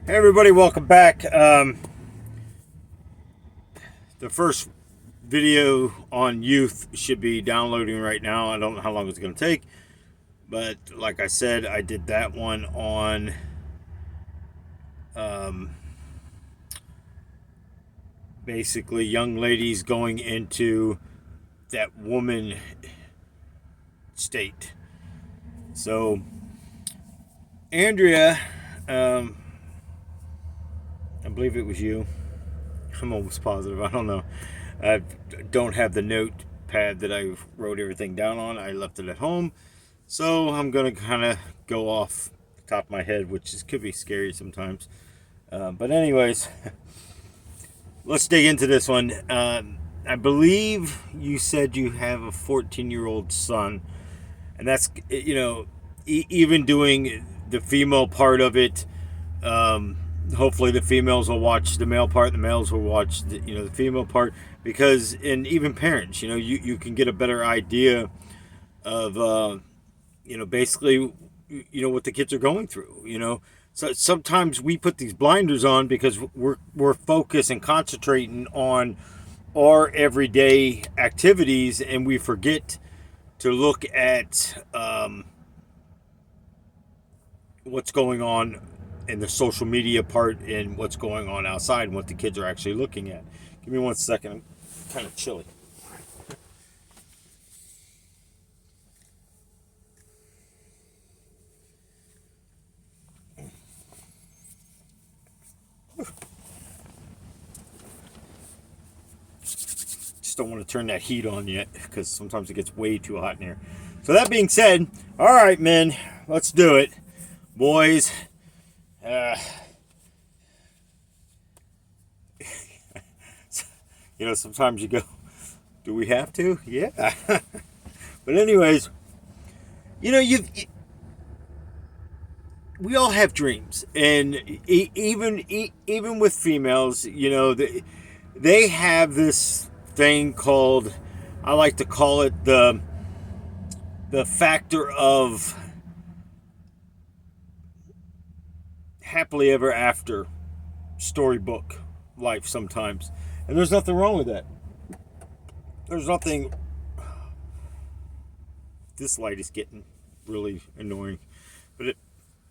Hey everybody, welcome back. The first video on youth should be downloading right now. I don't know how long it's going to take, but like I said, I did that one on um, basically young ladies going into that woman state. So, Andrea, um, I believe it was you. I'm almost positive. I don't know. I don't have the notepad that I wrote everything down on. I left it at home. So I'm going to kind of go off the top of my head, could be scary sometimes. But anyways, let's dig into this one. I believe you said you have a 14-year-old son. And that's, even doing the female part of it, hopefully the females will watch the male part, the males will watch the female part, because and even parents, you can get a better idea of basically what the kids are going through. So sometimes we put these blinders on because we're focused and concentrating on our everyday activities, and we forget to look at what's going on in the social media part and what's going on outside and what the kids are actually looking at. Give me 1 second. I'm kind of chilly. Just don't want to turn that heat on yet because sometimes it gets way too hot in here. So that being said, all right, men, let's do it. Boys, uh, sometimes you go, do we have to? Yeah. But anyways, you we all have dreams, and even with females, they have this thing called, I like to call it the factor of happily ever after storybook life sometimes, and there's nothing wrong with that. There's nothing. This light is getting really annoying, but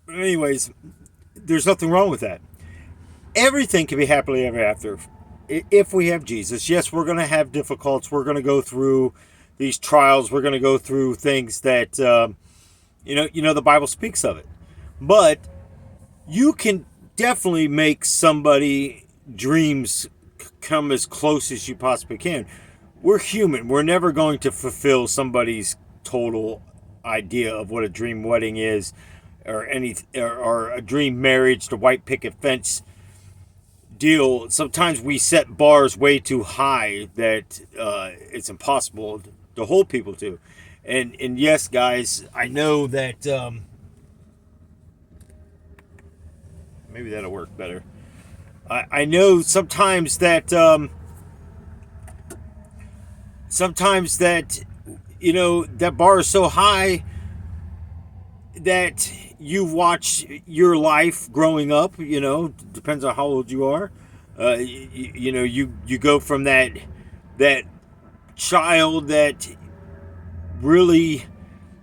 anyways, there's nothing wrong with that. Everything can be happily ever after if we have Jesus. Yes, we're going to have difficulties. We're going to go through these trials. We're going to go through things that the Bible speaks of it. But you can definitely make somebody dreams come as close as you possibly can. We're human. We're never going to fulfill somebody's total idea of what a dream wedding is, or a dream marriage, the white picket fence deal. Sometimes we set bars way too high that it's impossible to hold people to. And yes, guys, I know that maybe that'll work better. I know sometimes that that bar is so high that you've watched your life growing up. Depends on how old you are. You go from that child that really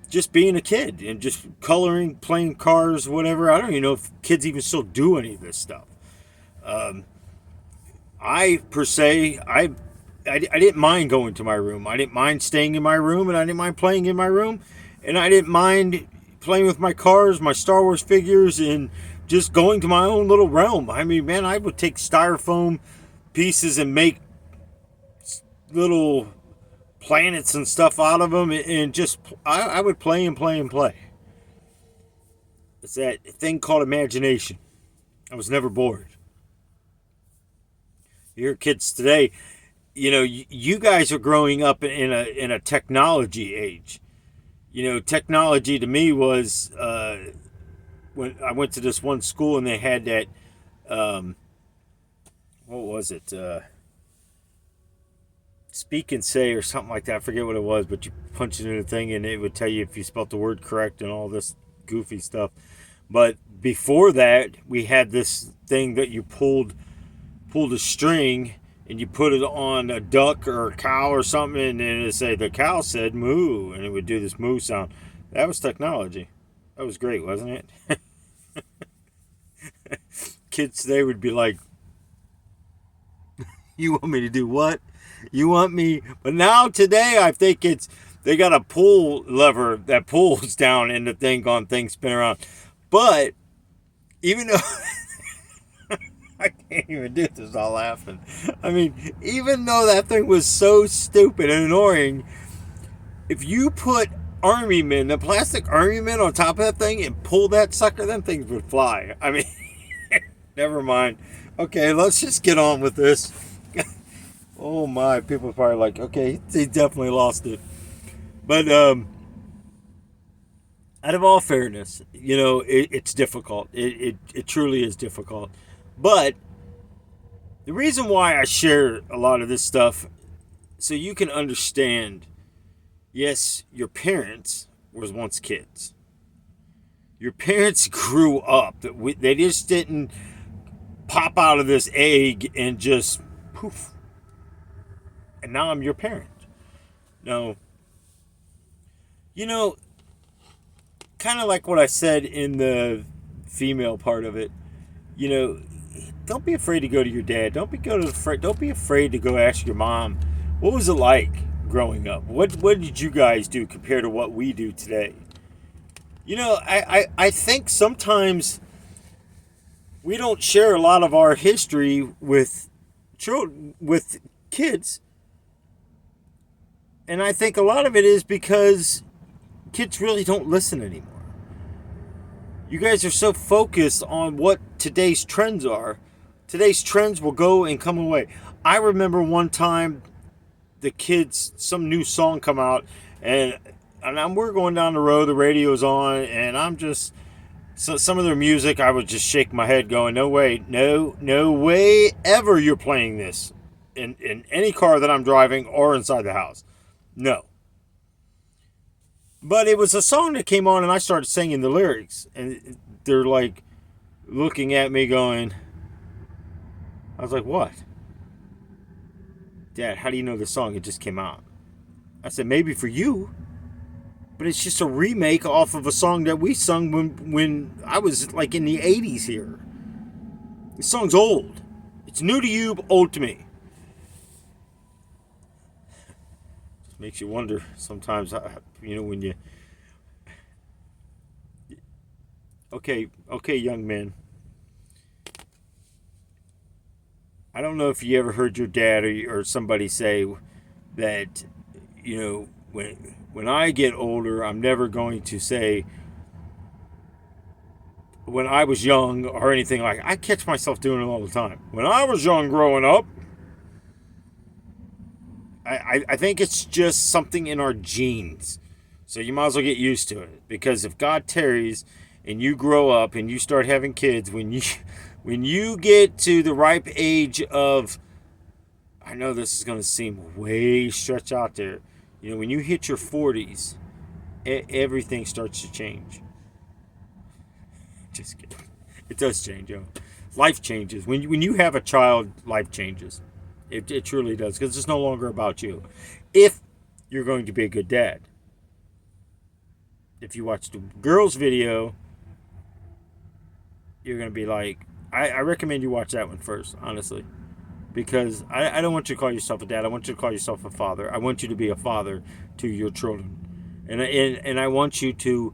just being a kid and just coloring, playing cars, whatever. I don't even know if kids even still do any of this stuff. I per se, I didn't mind going to my room. I didn't mind staying in my room, and I didn't mind playing in my room, and I didn't mind playing with my cars, my Star Wars figures, and just going to my own little realm. I mean, man, I would take styrofoam pieces and make little planets and stuff out of them, and just I would play and play and play. It's that thing called imagination. I was never bored. Your kids today, you guys are growing up in a technology age. Technology to me was when I went to this one school and they had that. What was it? Speak and Say or something like that. I forget what it was, but you punch it in a thing and it would tell you if you spelt the word correct and all this goofy stuff. But before that, we had this thing that you pulled a string and you put it on a duck or a cow or something, and then it say the cow said moo, and it would do this moo sound. That was technology. That was great, wasn't it? Kids today would be like, "You want me to do what? You want me?" But now today, I think they got a pull lever that pulls down, and the thing spin around. But even though I can't even do this without laughing. I mean, even though that thing was so stupid and annoying, if you put army men, the plastic army men on top of that thing and pull that sucker, them things would fly. I mean, never mind. Okay, let's just get on with this. Oh my, people are probably like, okay, he definitely lost it. But out of all fairness, it's difficult. It truly is difficult. But the reason why I share a lot of this stuff, so you can understand, yes, your parents was once kids. Your parents grew up. They just didn't pop out of this egg and just poof. And now I'm your parent. No. Kind of like what I said in the female part of it, don't be afraid to go to your dad. Don't be afraid to go ask your mom, what was it like growing up? What did you guys do compared to what we do today? I think sometimes we don't share a lot of our history with children, with kids. And I think a lot of it is because kids really don't listen anymore. You guys are so focused on what today's trends are. Today's trends will go and come away. I remember one time the kids, some new song come out, and we're going down the road, the radio's on, and I'm just, so some of their music, I would just shake my head going, no way ever you're playing this in any car that I'm driving or inside the house. No. But it was a song that came on and I started singing the lyrics. And they're like looking at me going, I was like, what? Dad, how do you know the song? It just came out. I said, maybe for you. But it's just a remake off of a song that we sung when I was like in the 80s here. The song's old. It's new to you, but old to me. Makes you wonder sometimes, when you... Okay, young man. I don't know if you ever heard your dad or somebody say that, when I get older, I'm never going to say when I was young or anything like. I catch myself doing it all the time. When I was young growing up, I think it's just something in our genes. So you might as well get used to it. Because if God tarries and you grow up and you start having kids, when you get to the ripe age of, I know this is going to seem way stretched out there. When you hit your 40s, everything starts to change. Just kidding. It does change, yo. Life changes. When you have a child, life changes. It truly does, because it's no longer about you. If you're going to be a good dad. If you watch the girls' video, you're going to be like, I recommend you watch that one first, honestly. Because I don't want you to call yourself a dad. I want you to call yourself a father. I want you to be a father to your children. And I want you to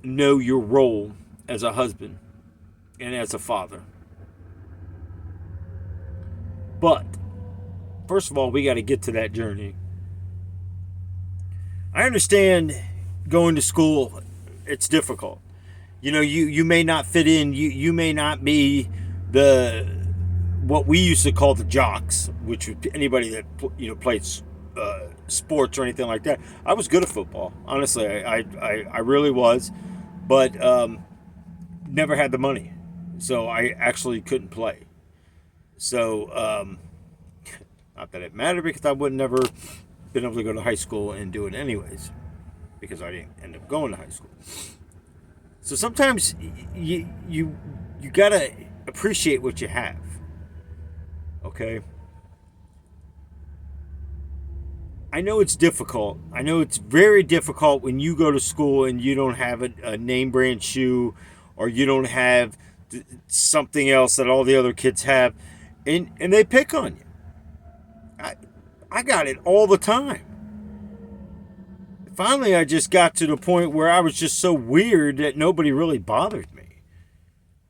know your role as a husband and as a father. But first of all, we got to get to that journey. I understand going to school, it's difficult. You may not fit in. You may not be what we used to call the jocks, which would be anybody that played sports or anything like that. I was good at football, honestly. I really was, but never had the money, so I actually couldn't play. So. Not that it mattered, because I would never been able to go to high school and do it anyways, because I didn't end up going to high school. So sometimes you gotta appreciate what you have. Okay. I know it's difficult. I know it's very difficult when you go to school and you don't have a name brand shoe, or you don't have something else that all the other kids have, and they pick on you. I I got it all the time. Finally, I just got to the point where I was just so weird that nobody really bothered me.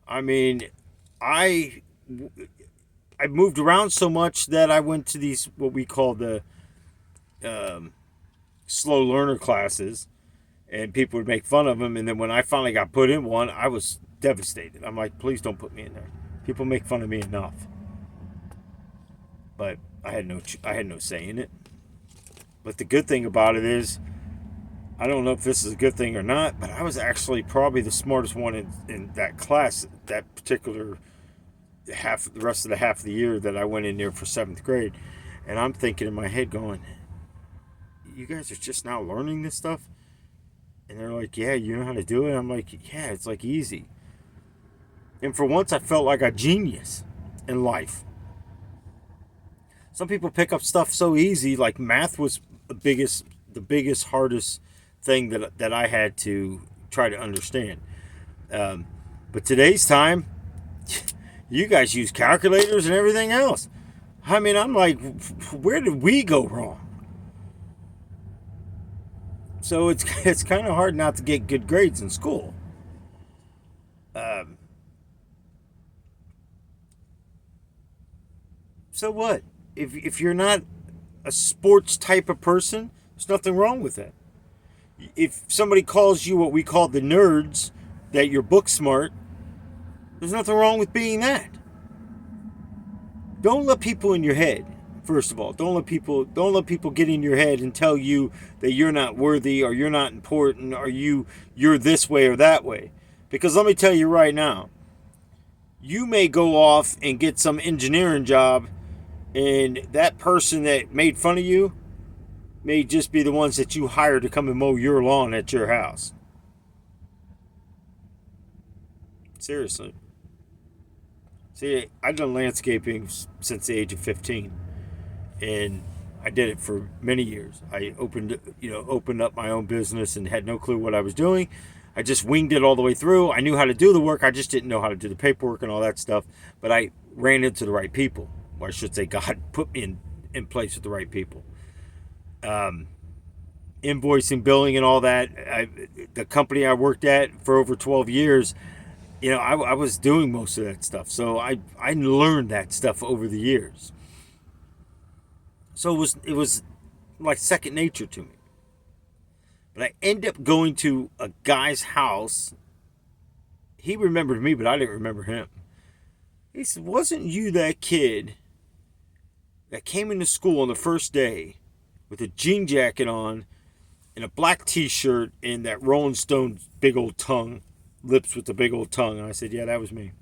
I mean, I I moved around so much that I went to these what we call the um, slow learner classes, and people would make fun of them. And then when I finally got put in one, I was devastated. I'm like, please don't put me in there. People make fun of me enough, but I had no say in it. But the good thing about it is, I don't know if this is a good thing or not, but I was actually probably the smartest one in that class, that particular the rest of the half of the year that I went in there for seventh grade. And I'm thinking in my head, going, you guys are just now learning this stuff? And they're like, yeah, you know how to do it? I'm like, yeah, it's like easy. And for once, I felt like a genius in life. Some people pick up stuff so easy, like math was the biggest, hardest thing that I had to try to understand. Um, but today's time, you guys use calculators and everything else. I mean, I'm like, where did we go wrong? So it's kind of hard not to get good grades in school. Um, so what? If you're not a sports type of person, there's nothing wrong with that. If somebody calls you what we call the nerds, that you're book smart, there's nothing wrong with being that. Don't let people in your head. First of all, don't let people get in your head and tell you that you're not worthy, or you're not important, or you're this way or that way. Because let me tell you right now, you may go off and get some engineering job, and that person that made fun of you may just be the ones that you hire to come and mow your lawn at your house. Seriously. See, I've done landscaping since the age of 15, and I did it for many years. I opened up my own business and had no clue what I was doing. I just winged it all the way through. I knew how to do the work. I just didn't know how to do the paperwork and all that stuff. But I ran into the right people. Or I should say, God put me in place with the right people. Um, Invoicing, billing, and all that. The company I worked at for over 12 years, I was doing most of that stuff. So I learned that stuff over the years. So it was like second nature to me. But I ended up going to a guy's house. He remembered me, but I didn't remember him. He said, "Wasn't you that kid that came into school on the first day with a jean jacket on and a black t-shirt and that Rolling Stone big old tongue, lips with the big old tongue?" And I said, "Yeah, that was me."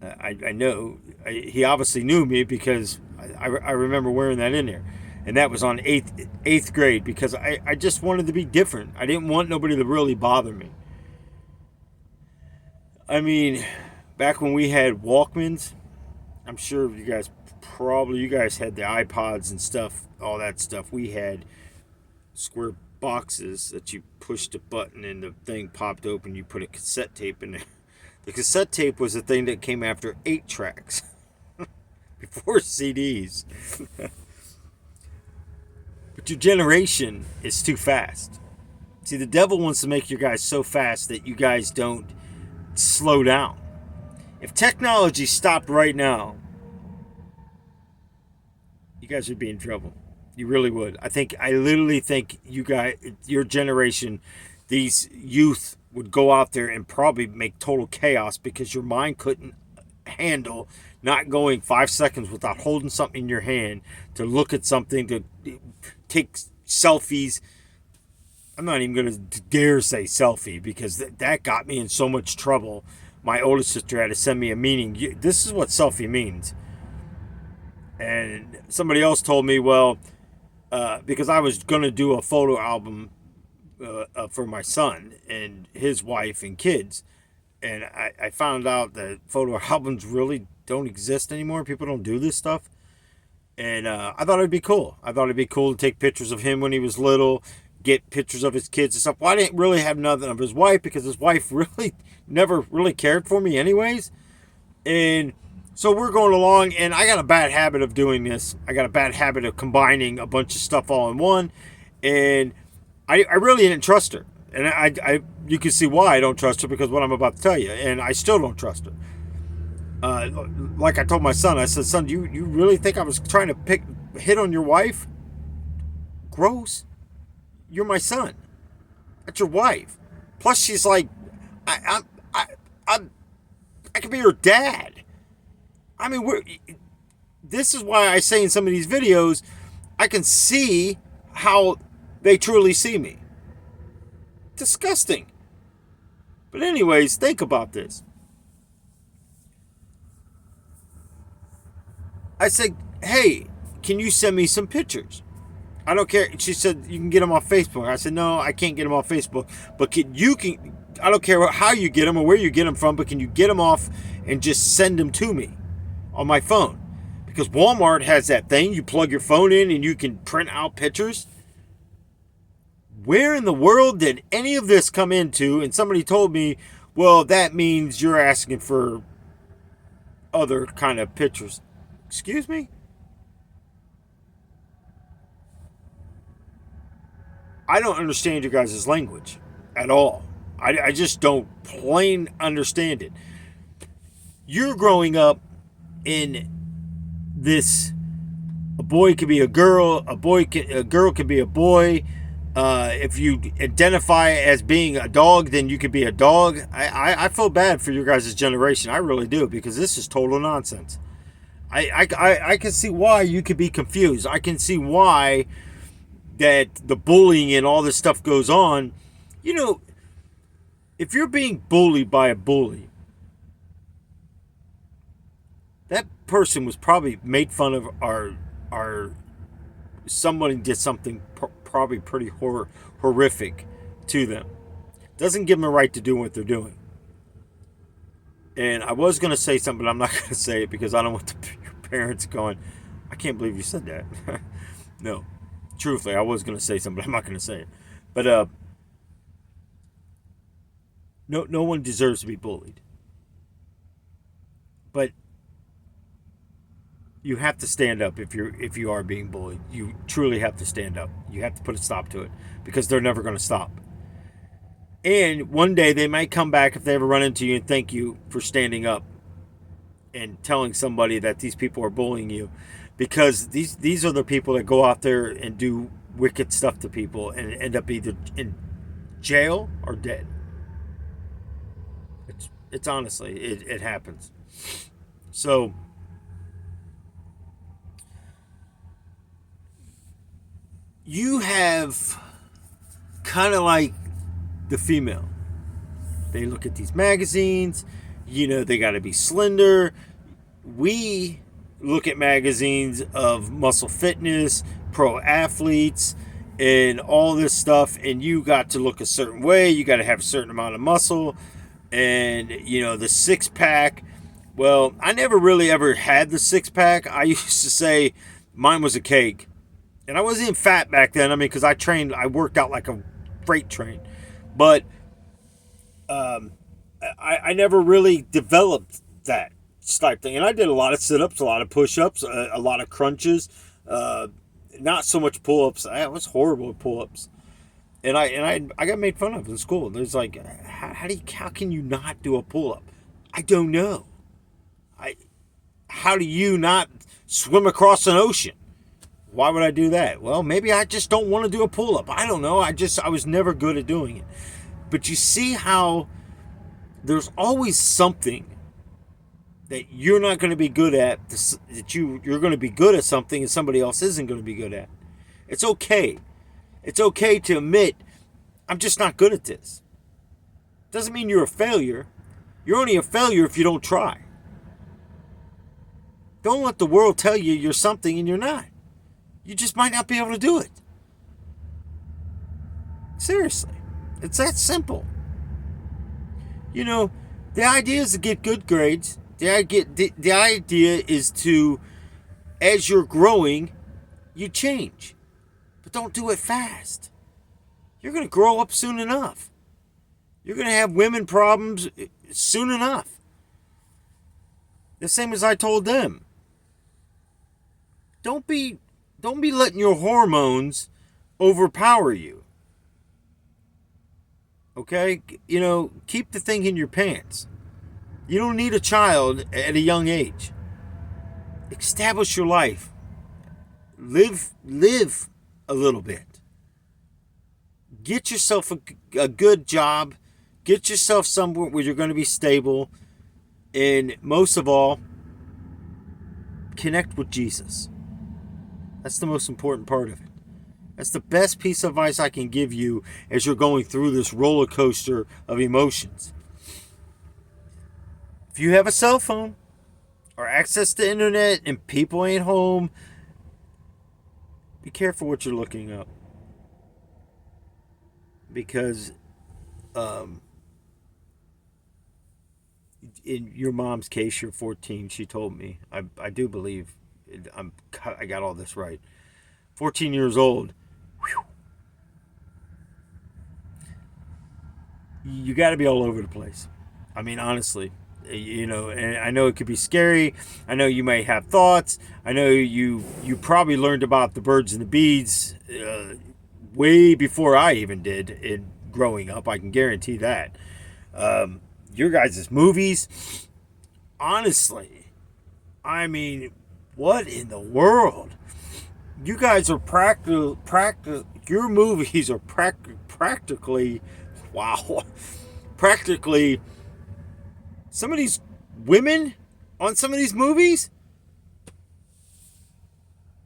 I know. He obviously knew me because I remember wearing that in there. And that was on eighth grade, because I just wanted to be different. I didn't want nobody to really bother me. I mean, back when we had Walkmans, I'm sure you guys had the iPods and stuff, all that stuff. We had square boxes that you pushed a button and the thing popped open. You put a cassette tape in there. The cassette tape was the thing that came after 8 tracks before CDs. But your generation is too fast. See, the devil wants to make you guys so fast that you guys don't slow down. If technology stopped right now, you guys would be in trouble. You really would. I literally think you guys, your generation, these youth would go out there and probably make total chaos, because your mind couldn't handle not going 5 seconds without holding something in your hand, to look at something, to take selfies. I'm not even going to dare say selfie, because that got me in so much trouble. My oldest sister had to send me a meaning. This is what selfie means. And somebody else told me, well, because I was going to do a photo album for my son and his wife and kids. And I found out that photo albums really don't exist anymore. People don't do this stuff. And I thought it'd be cool. I thought it'd be cool to take pictures of him when he was little, get pictures of his kids and stuff. Well, I didn't really have nothing of his wife because his wife really never really cared for me anyways. And so we're going along, and I got a bad habit of doing this. I got a bad habit of combining a bunch of stuff all in one. And I really didn't trust her. And you can see why I don't trust her, because what I'm about to tell you. And I still don't trust her. Like I told my son, I said, son, you really think I was trying to hit on your wife? Gross. You're my son. That's your wife. Plus, she's like, I could be her dad. I mean, this is why I say in some of these videos, I can see how they truly see me. Disgusting. But anyways, think about this. I said, hey, can you send me some pictures? I don't care. She said, you can get them off Facebook. I said, no, I can't get them off Facebook. But I don't care how you get them or where you get them from, but can you get them off and just send them to me on my phone? Because Walmart has that thing. You plug your phone in and you can print out pictures. Where in the world did any of this come into? And somebody told me, well, that means you're asking for other kind of pictures. Excuse me? I don't understand your guys' language at all. I just don't plain understand it. You're growing up in this, a boy could be a girl, a girl could be a boy. If you identify as being a dog, then you could be a dog. I feel bad for your guys' generation. I really do, because this is total nonsense. I can see why you could be confused. I can see why that the bullying and all this stuff goes on. You know, if you're being bullied by a bully, that person was probably made fun of, or somebody did something probably pretty horrific to them. Doesn't give them a right to do what they're doing. And I was going to say something, but I'm not going to say it because I don't want your parents going, I can't believe you said that. No. Truthfully, I was going to say something, but I'm not going to say it. But no one deserves to be bullied. But you have to stand up if you are being bullied. You truly have to stand up. You have to put a stop to it, because they're never going to stop. And one day they might come back if they ever run into you and thank you for standing up and telling somebody that these people are bullying you, because these are the people that go out there and do wicked stuff to people and end up either in jail or dead. It's honestly, it happens. So you have kind of like the female. They look at these magazines, they got to be slender. We look at magazines of muscle fitness, pro athletes, and all this stuff, and you got to look a certain way. You got to have a certain amount of muscle, and the six pack. Well, I never really ever had the six pack. I used to say mine was a cake, and I wasn't even fat back then. I mean, because I worked out like a freight train, but I never really developed that type thing. And I did a lot of sit-ups, a lot of push-ups, a lot of crunches, not so much pull-ups. I was horrible at pull-ups, and I got made fun of in school. There's like, how can you not do a pull-up? I don't know. How do you not swim across an ocean? Why would I do that? Well, maybe I just don't want to do a pull-up. I don't know. I was never good at doing it. But you see how there's always something that you're not going to be good at, that you're going to be good at something and somebody else isn't going to be good at. It's okay. It's okay to admit, I'm just not good at this. Doesn't mean you're a failure. You're only a failure if you don't try. Don't let the world tell you you're something and you're not. You just might not be able to do it. Seriously. It's that simple. You know, the idea is to get good grades. The idea is to, as you're growing, you change. But don't do it fast. You're going to grow up soon enough. You're going to have women problems soon enough. The same as I told them. Don't be letting your hormones overpower you. Okay? You know, keep the thing in your pants. You don't need a child at a young age. Establish your life. Live a little bit. Get yourself a good job. Get yourself somewhere where you're going to be stable. And most of all, connect with Jesus. That's the most important part of it. That's the best piece of advice I can give you as you're going through this roller coaster of emotions. If you have a cell phone or access to internet and people ain't home, be careful what you're looking up. Because in your mom's case, you're 14, she told me. I do believe I got all this right. 14 years old. Whew. You got to be all over the place. I mean, honestly. You know, and I know it could be scary. I know you may have thoughts. I know you probably learned about the birds and the bees way before I even did in growing up. I can guarantee that. Your guys' movies, honestly, I mean, what in the world? You guys are your movies are practically, wow, practically. Some of these women on some of these movies,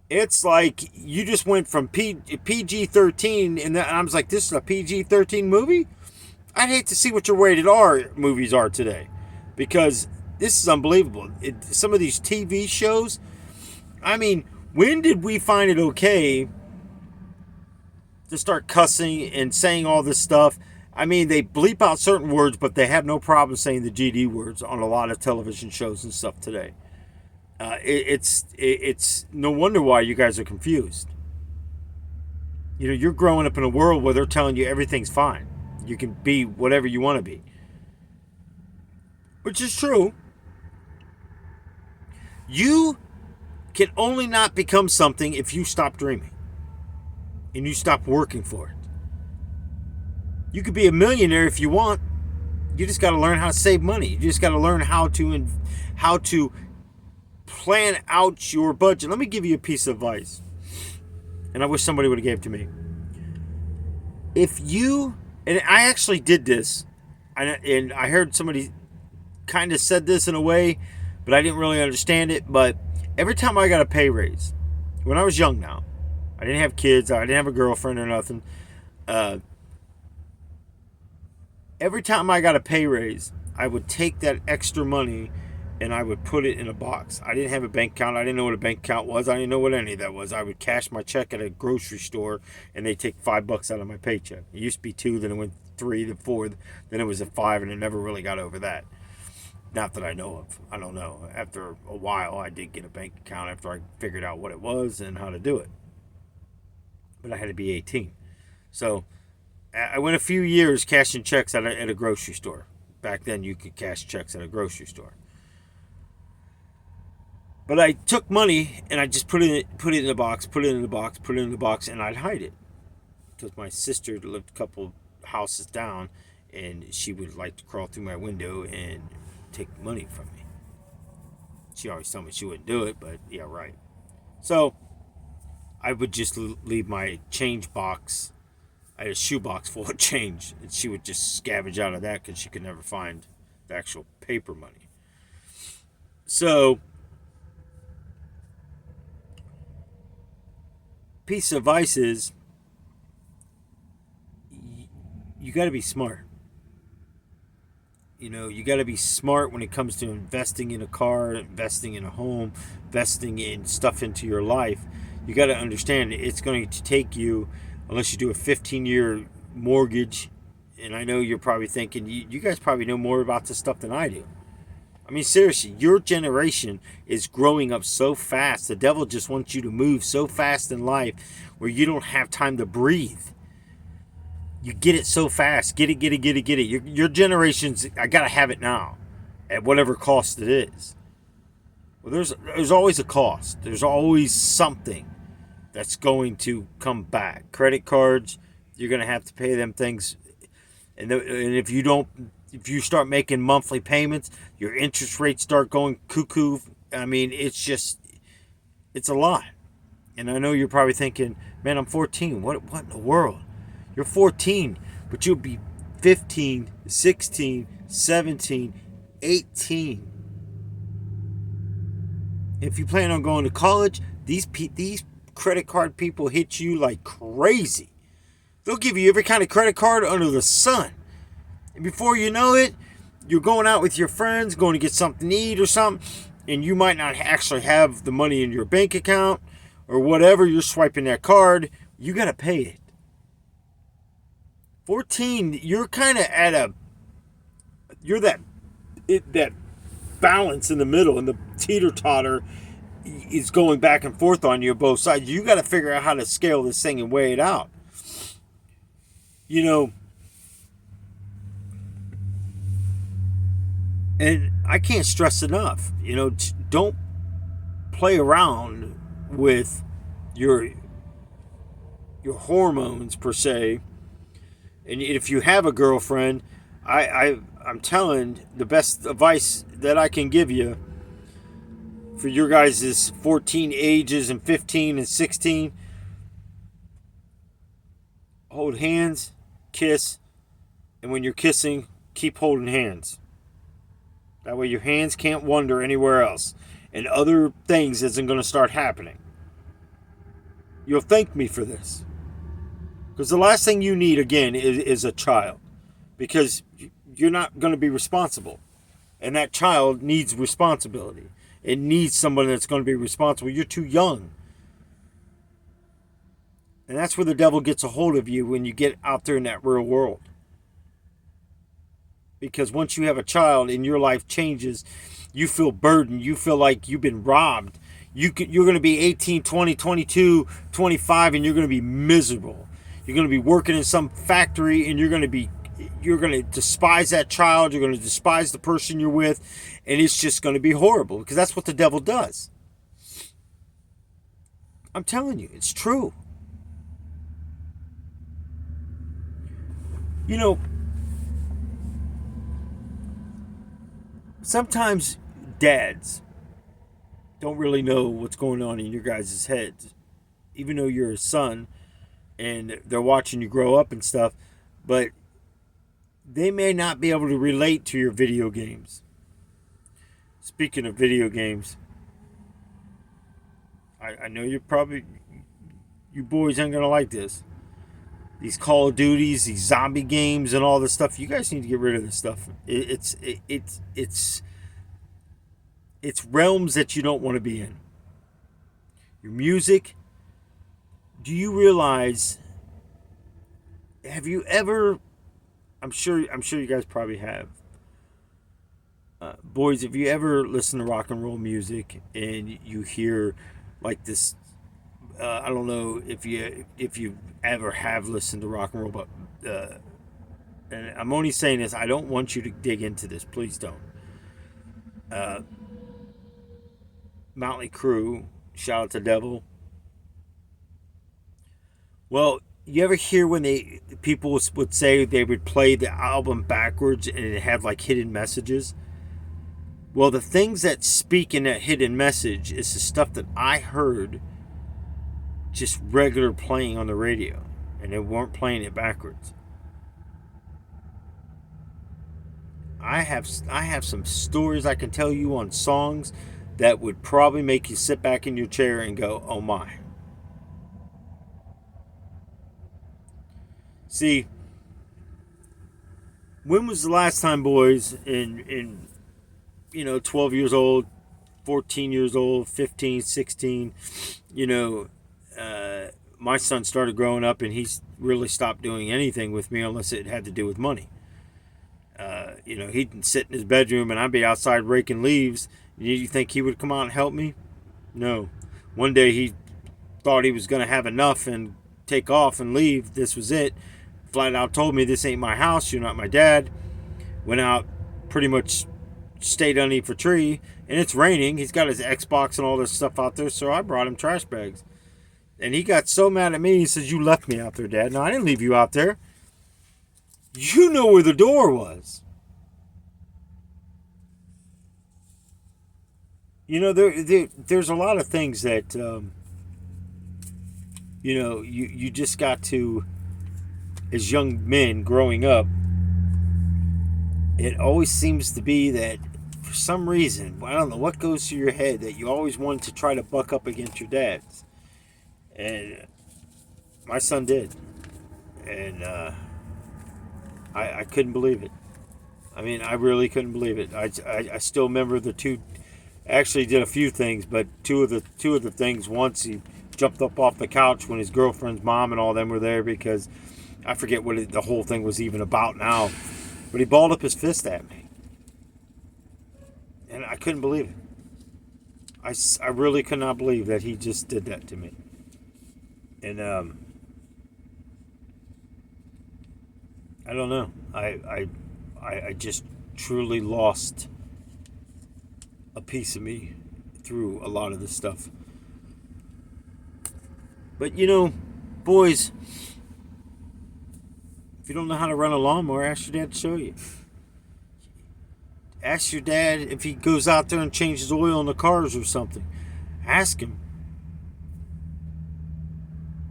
it's like you just went from PG-13, and I was like, this is a PG-13 movie? I'd hate to see what your rated R movies are today, because this is unbelievable. Some of these TV shows, I mean, when did we find it okay to start cussing and saying all this stuff? I mean, they bleep out certain words, but they have no problem saying the GD words on a lot of television shows and stuff today. It's no wonder why you guys are confused. You know, you're growing up in a world where they're telling you everything's fine. You can be whatever you want to be. Which is true. You can only not become something if you stop dreaming. And you stop working for it. You could be a millionaire if you want. You just got to learn how to save money. You just got to learn how to plan out your budget. Let me give you a piece of advice. And I wish somebody would have gave it to me. If you, and I actually did this, and I heard somebody kind of said this in a way, but I didn't really understand it. But every time I got a pay raise, when I was young now, I didn't have kids, I didn't have a girlfriend or nothing. Every time I got a pay raise, I would take that extra money and I would put it in a box. I didn't have a bank account. I didn't know what a bank account was. I didn't know what any of that was. I would cash my check at a grocery store and they'd take $5 out of my paycheck. It used to be 2, then it went 3, then 4, then it was a 5, and it never really got over that. Not that I know of. I don't know. After a while, I did get a bank account after I figured out what it was and how to do it. But I had to be 18. So I went a few years cashing checks at a grocery store. Back then, you could cash checks at a grocery store. But I took money and I just put it in a box, and I'd hide it. Because my sister lived a couple houses down, and she would like to crawl through my window and take money from me. She always told me she wouldn't do it, but yeah, right. So I would just leave my change box. I had a shoebox full of change, and she would just scavenge out of that because she could never find the actual paper money. So, piece of advice is, you got to be smart. You know, you got to be smart when it comes to investing in a car, investing in a home, investing in stuff into your life. You got to understand it's going to take you, unless you do a 15-year mortgage. And I know you're probably thinking, you guys probably know more about this stuff than I do. I mean, seriously, your generation is growing up so fast. The devil just wants you to move so fast in life where you don't have time to breathe. You get it so fast. Get it, get it, get it, get it. Your generation's, I got to have it now at whatever cost it is. Well, there's always a cost. There's always something that's going to come back. Credit cards, you're going to have to pay them things. And if you start making monthly payments, your interest rates start going cuckoo. I mean, it's a lot. And I know you're probably thinking, man, I'm 14. What in the world? You're 14, but you'll be 15, 16, 17, 18. If you plan on going to college, these credit card people hit you like crazy. They'll give you every kind of credit card under the sun. And before you know it, you're going out with your friends, going to get something to eat or something, and you might not actually have the money in your bank account or whatever. You're swiping that card. You got to pay it. 14, you're kind of you're that balance in the middle, and the teeter-totter is going back and forth on you both sides. You got to figure out how to scale this thing and weigh it out. You know, and I can't stress enough, don't play around with your hormones per se. And if you have a girlfriend, I'm telling the best advice that I can give you for your guys' 14 ages and 15 and 16. Hold hands, kiss, and when you're kissing, keep holding hands. That way your hands can't wander anywhere else, and other things isn't going to start happening. You'll thank me for this. Because the last thing you need, again, is a child. Because you're not going to be responsible. And that child needs responsibility. It needs someone that's going to be responsible. You're too young. And that's where the devil gets a hold of you when you get out there in that real world. Because once you have a child and your life changes, you feel burdened. You feel like you've been robbed. You're going to be 18, 20, 22, 25, and you're going to be miserable. You're going to be working in some factory, and you're going to despise that child. You're going to despise the person you're with, and it's just going to be horrible, because that's what the devil does. I'm telling you, it's true. Sometimes dads don't really know what's going on in your guys' heads, even though you're a son and they're watching you grow up and stuff, but they may not be able to relate to your video games. Speaking of video games, I know you boys aren't going to like this. These Call of Duties, these zombie games, and all this stuff. You guys need to get rid of this stuff. It's realms that you don't want to be in. Your music. Do you realize? Have you ever? I'm sure you guys probably have. Boys, if you ever listen to rock and roll music and you hear like this. I don't know if you ever have listened to rock and roll, but and I'm only saying this. I don't want you to dig into this. Please don't. Motley Crue, shout out to Devil. Well, you ever hear when people would say they would play the album backwards and it had like hidden messages? Well, the things that speak in that hidden message is the stuff that I heard just regular playing on the radio, and they weren't playing it backwards. I have some stories I can tell you on songs that would probably make you sit back in your chair and go, oh my. See, when was the last time, boys, in 12 years old, 14 years old, 15, 16, my son started growing up, and he's really stopped doing anything with me unless it had to do with money. He'd sit in his bedroom, and I'd be outside raking leaves. You think he would come out and help me? No. One day he thought he was going to have enough and take off and leave. This was it. Flat out told me, this ain't my house. You're not my dad. Went out, pretty much stayed underneath a tree, and it's raining. He's got his Xbox and all this stuff out there, so I brought him trash bags. And he got so mad at me, he says, you left me out there, Dad. No, I didn't leave you out there. You know where the door was. There's a lot of things that, you just got to, as young men growing up, it always seems to be that for some reason, I don't know what goes through your head, that you always want to try to buck up against your dads. And my son did. And I couldn't believe it. I mean, I really couldn't believe it. I still remember the two. Actually, did a few things, but two of the things. Once he jumped up off the couch when his girlfriend's mom and all them were there, because I forget what the whole thing was even about now. But he balled up his fist at me, and I couldn't believe it. I really could not believe that he just did that to me. And I don't know. I just truly lost a piece of me through a lot of this stuff. But boys, if you don't know how to run a lawnmower, ask your dad to show you. Ask your dad if he goes out there and changes oil in the cars or something. Ask him,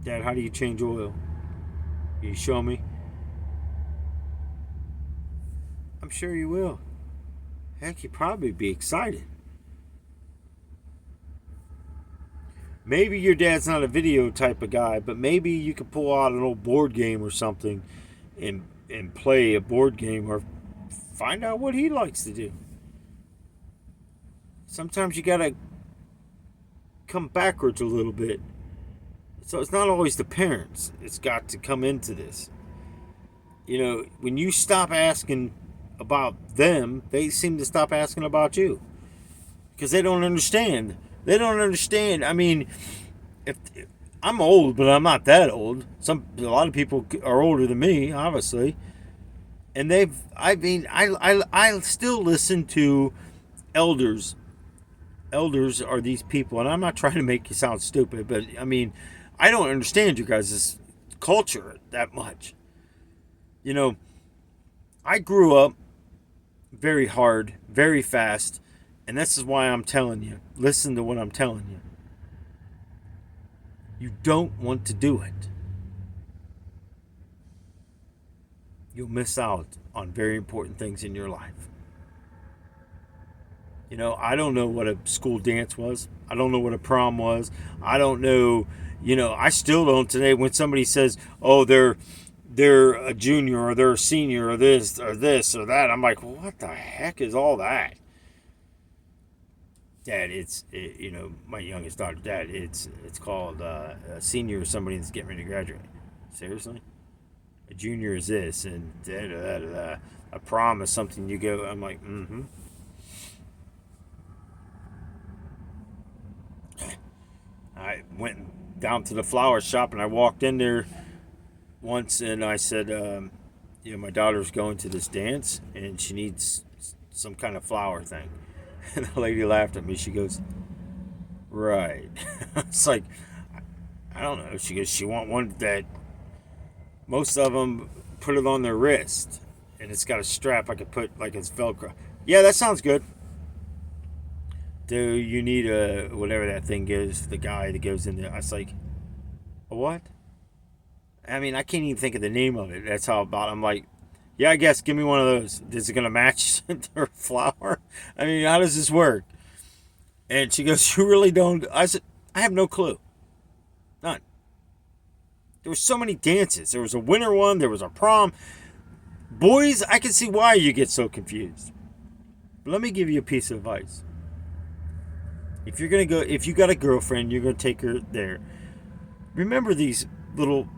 Dad, how do you change oil? Can you show me? I'm sure you will. Heck, you'd probably be excited. Maybe your dad's not a video type of guy, but maybe you could pull out an old board game or something and play a board game, or find out what he likes to do. Sometimes you gotta come backwards a little bit. So it's not always the parents. It's got to come into this. When you stop asking about them, they seem to stop asking about you. Because they don't understand. They don't understand. I mean, if I'm old, but I'm not that old. A lot of people are older than me, obviously. And I still listen to elders. Elders are these people, and I'm not trying to make you sound stupid, but I mean, I don't understand you guys' culture that much. I grew up very hard, very fast, and this is why I'm telling you. Listen to what I'm telling you. You don't want to do it. You'll miss out on very important things in your life. I don't know what a school dance was. I don't know what a prom was. I don't know, I still don't today when somebody says, oh, they're a junior or they're a senior or this or that. I'm like, well, what the heck is all that? Dad, my youngest daughter, Dad, it's called a senior is somebody that's getting ready to graduate. Seriously? A junior is this, and da. A prom is something you go, I'm like, mm-hmm. I went down to the flower shop, and I walked in there once, and I said, my daughter's going to this dance, and she needs some kind of flower thing. And the lady laughed at me. She goes, right. It's like, I don't know. She goes, she want one that most of them put it on their wrist, and it's got a strap I could put like it's Velcro. Yeah, that sounds good. Do you need a, whatever that thing is, the guy that goes in there? I was like, a what? I mean, I can't even think of the name of it. That's how about I'm like, yeah, I guess, give me one of those. Is it going to match their flower? I mean, how does this work? And she goes, you really don't? I said, I have no clue. None. There were so many dances. There was a winter one. There was a prom. Boys, I can see why you get so confused. But let me give you a piece of advice. If you're going to go, if you got a girlfriend, you're going to take her there. Remember these little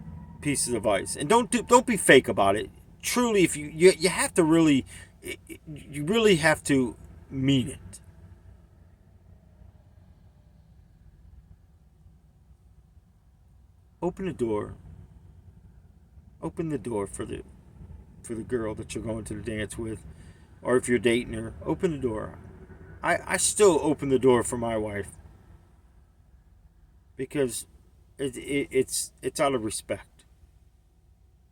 pieces of advice, and don't be fake about it. Truly, if you have to really, you really have to mean it. Open the door. Open the door for the girl that you're going to the dance with, or if you're dating her, open the door. I still open the door for my wife because it's out of respect.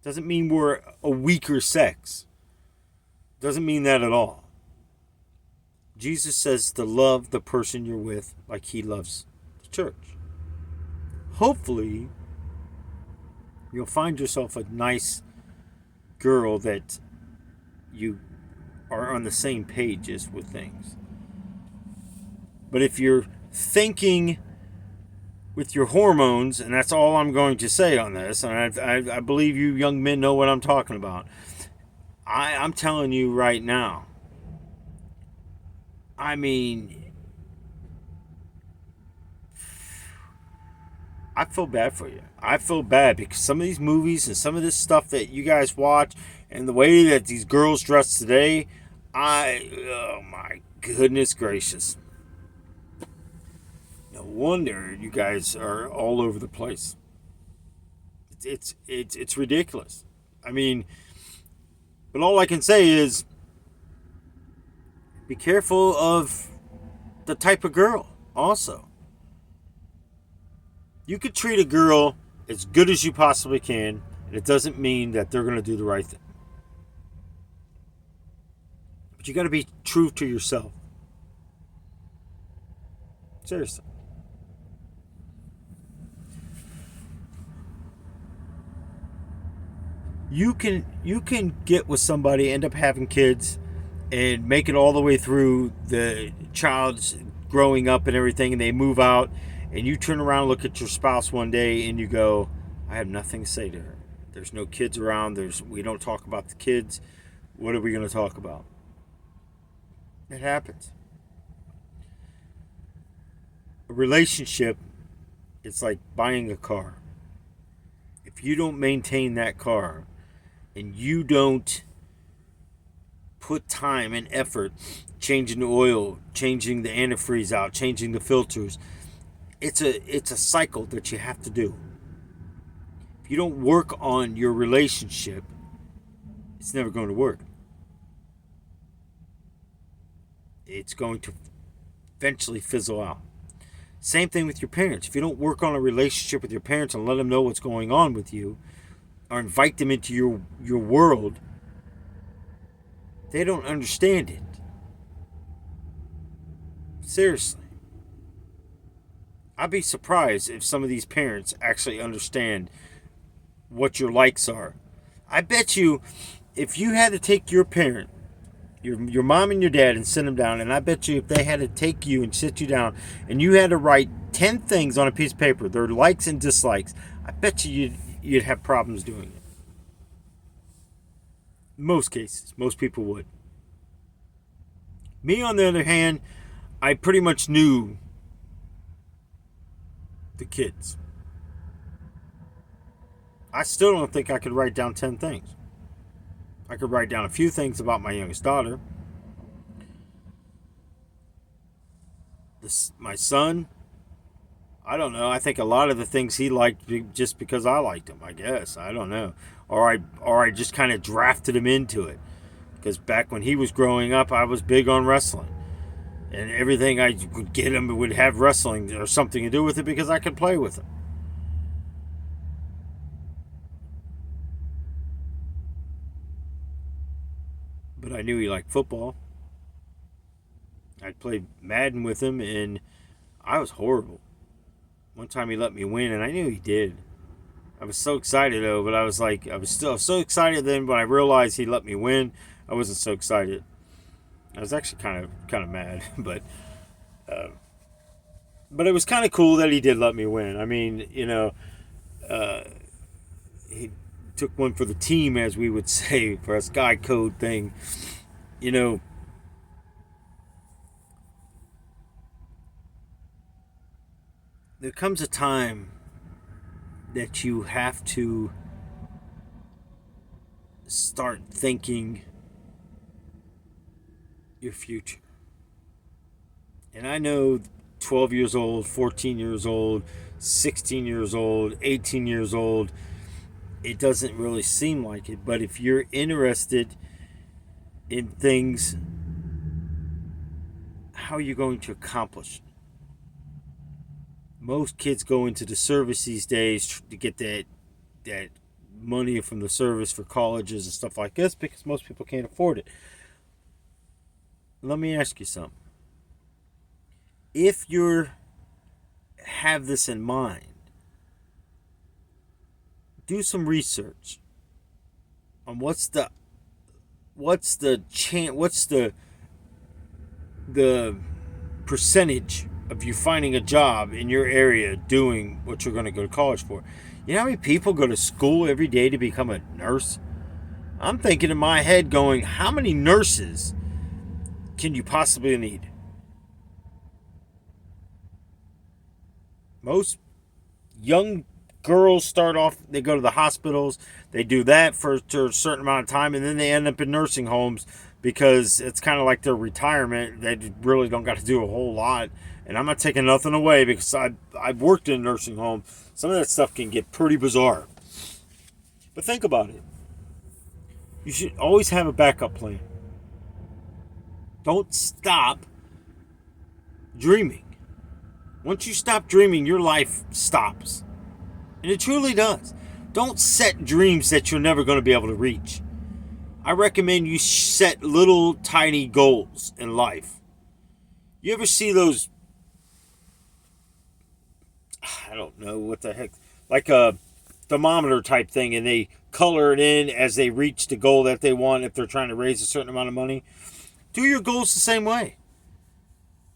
Doesn't mean we're a weaker sex. Doesn't mean that at all. Jesus says to love the person you're with like he loves the church. Hopefully, you'll find yourself a nice girl that you are on the same page as with things. But if you're thinking with your hormones, and that's all I'm going to say on this, and I believe you young men know what I'm talking about. I'm telling you right now, I mean, I feel bad for you. I feel bad because some of these movies and some of this stuff that you guys watch and the way that these girls dress today, oh my goodness gracious. No wonder you guys are all over the place. It's ridiculous. I mean, but all I can say is be careful of the type of girl also. You could treat a girl as good as you possibly can, and it doesn't mean that they're going to do the right thing. But you got to be true to yourself. Seriously. You can get with somebody, end up having kids, and make it all the way through the child's growing up and everything, and they move out, and you turn around, look at your spouse one day, and you go, I have nothing to say to her. There's no kids around. We don't talk about the kids. What are we going to talk about? It happens. A relationship, it's like buying a car. If you don't maintain that car and you don't put time and effort changing the oil, changing the antifreeze out, changing the filters, it's a cycle that you have to do. If you don't work on your relationship, it's never going to work. It's going to eventually fizzle out. Same thing with your parents. If you don't work on a relationship with your parents and let them know what's going on with you, or invite them into your world, they don't understand it. Seriously. I'd be surprised if some of these parents actually understand what your likes are. I bet you if you had to take your parent, your mom and your dad, and sit them down, and I bet you if they had to take you and sit you down and you had to write 10 things on a piece of paper, their likes and dislikes, I bet you you'd have problems doing it. In most cases, most people would. Me, on the other hand, I pretty much knew the kids. I still don't think I could write down 10 things. I could write down a few things about my youngest daughter. My son, I don't know. I think a lot of the things he liked just because I liked him, I guess. I don't know. Or I just kind of drafted him into it. Because back when he was growing up, I was big on wrestling. And everything I would get him would have wrestling or something to do with it because I could play with him. But I knew he liked football. I'd play Madden with him, and I was horrible. One time he let me win, and I knew he did. I was so excited, though, but I was still so excited then when I realized he let me win. I wasn't so excited. I was actually kind of mad, but it was kind of cool that he did let me win. I mean, he took one for the team, as we would say, for a Sky Code thing. There comes a time that you have to start thinking your future. And I know 12 years old, 14 years old, 16 years old, 18 years old, it doesn't really seem like it. But if you're interested in things, how are you going to accomplish? Most kids go into the service these days to get that money from the service for colleges and stuff like this because most people can't afford it. Let me ask you something. If you have this in mind, do some research on what's the percentage of you finding a job in your area doing what you're going to go to college for. You know how many people go to school every day to become a nurse? I'm thinking in my head going, how many nurses can you possibly need? Most young girls start off, they go to the hospitals, they do that for a certain amount of time, and then they end up in nursing homes because it's kind of like their retirement. They really don't got to do a whole lot. And I'm not taking nothing away because I've worked in a nursing home. Some of that stuff can get pretty bizarre. But think about it. You should always have a backup plan. Don't stop dreaming. Once you stop dreaming, your life stops. And it truly does. Don't set dreams that you're never going to be able to reach. I recommend you set little tiny goals in life. You ever see those, I don't know what the heck, like a thermometer type thing, and they color it in as they reach the goal that they want if they're trying to raise a certain amount of money? Do your goals the same way.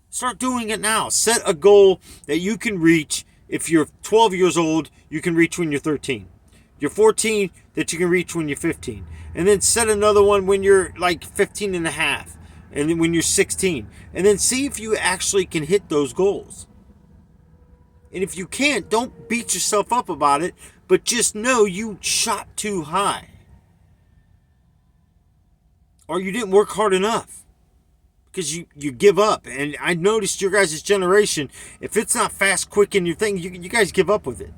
Start doing it now. Set a goal that you can reach. If you're 12 years old, you can reach when you're 13. You're 14, that you can reach when you're 15. And then set another one when you're like 15 and a half. And then when you're 16. And then see if you actually can hit those goals. And if you can't, don't beat yourself up about it, but just know you shot too high. Or you didn't work hard enough. Because you give up. And I noticed your guys' generation, if it's not fast, quick in your thing, you guys give up with it.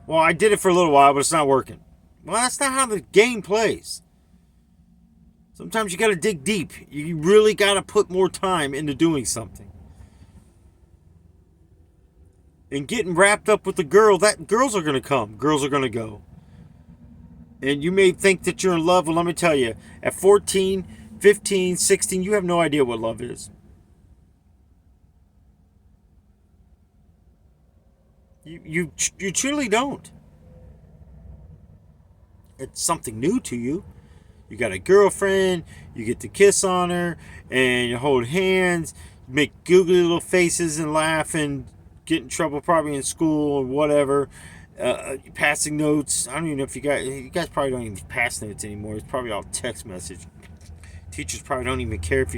Well, I did it for a little while, but it's not working. Well, that's not how the game plays. Sometimes you got to dig deep. You really got to put more time into doing something. And getting wrapped up with the girl, girls are going to come. Girls are going to go. And you may think that you're in love. Well, let me tell you, at 14, 15, 16, you have no idea what love is. You truly don't. It's something new to you. You got a girlfriend, you get to kiss on her, and you hold hands, make googly little faces and laugh and get in trouble probably in school or whatever. Passing notes. I don't even know if you guys probably don't even pass notes anymore. It's probably all text message. Teachers probably don't even care if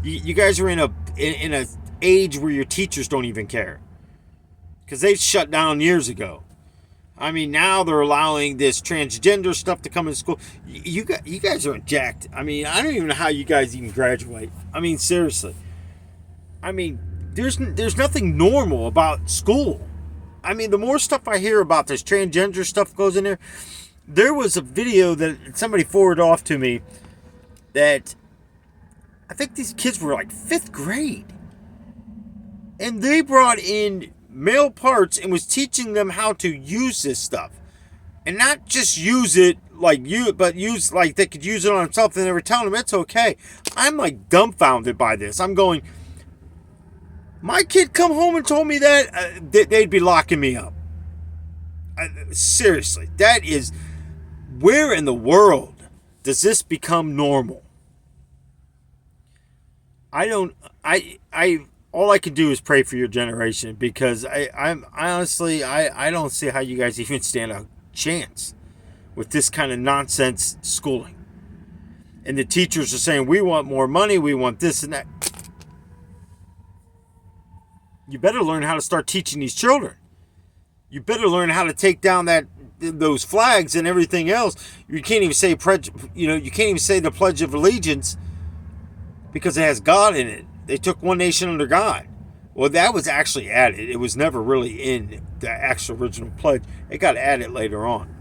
you guys are in a age where your teachers don't even care because they shut down years ago. I mean, now they're allowing this transgender stuff to come in school. You guys are jacked. I mean, I don't even know how you guys even graduate. I mean, seriously. I mean, there's nothing normal about school. I mean, the more stuff I hear about this transgender stuff goes in there. There was a video that somebody forwarded off to me that I think these kids were like 5th grade. And they brought in male parts and was teaching them how to use this stuff. And not just use it but use like they could use it on themselves, and they were telling them it's okay. I'm like dumbfounded by this. I'm going, my kid come home and told me that they'd be locking me up. Seriously, that is, where in the world does this become normal? All I can do is pray for your generation, because I honestly don't see how you guys even stand a chance with this kind of nonsense schooling. And the teachers are saying, we want more money, we want this and that. You better learn how to start teaching these children. You better learn how to take down those flags and everything else. You can't even say you can't even say the Pledge of Allegiance because it has God in it. They took one nation under God. Well, that was actually added. It was never really in the actual original pledge. It got added later on.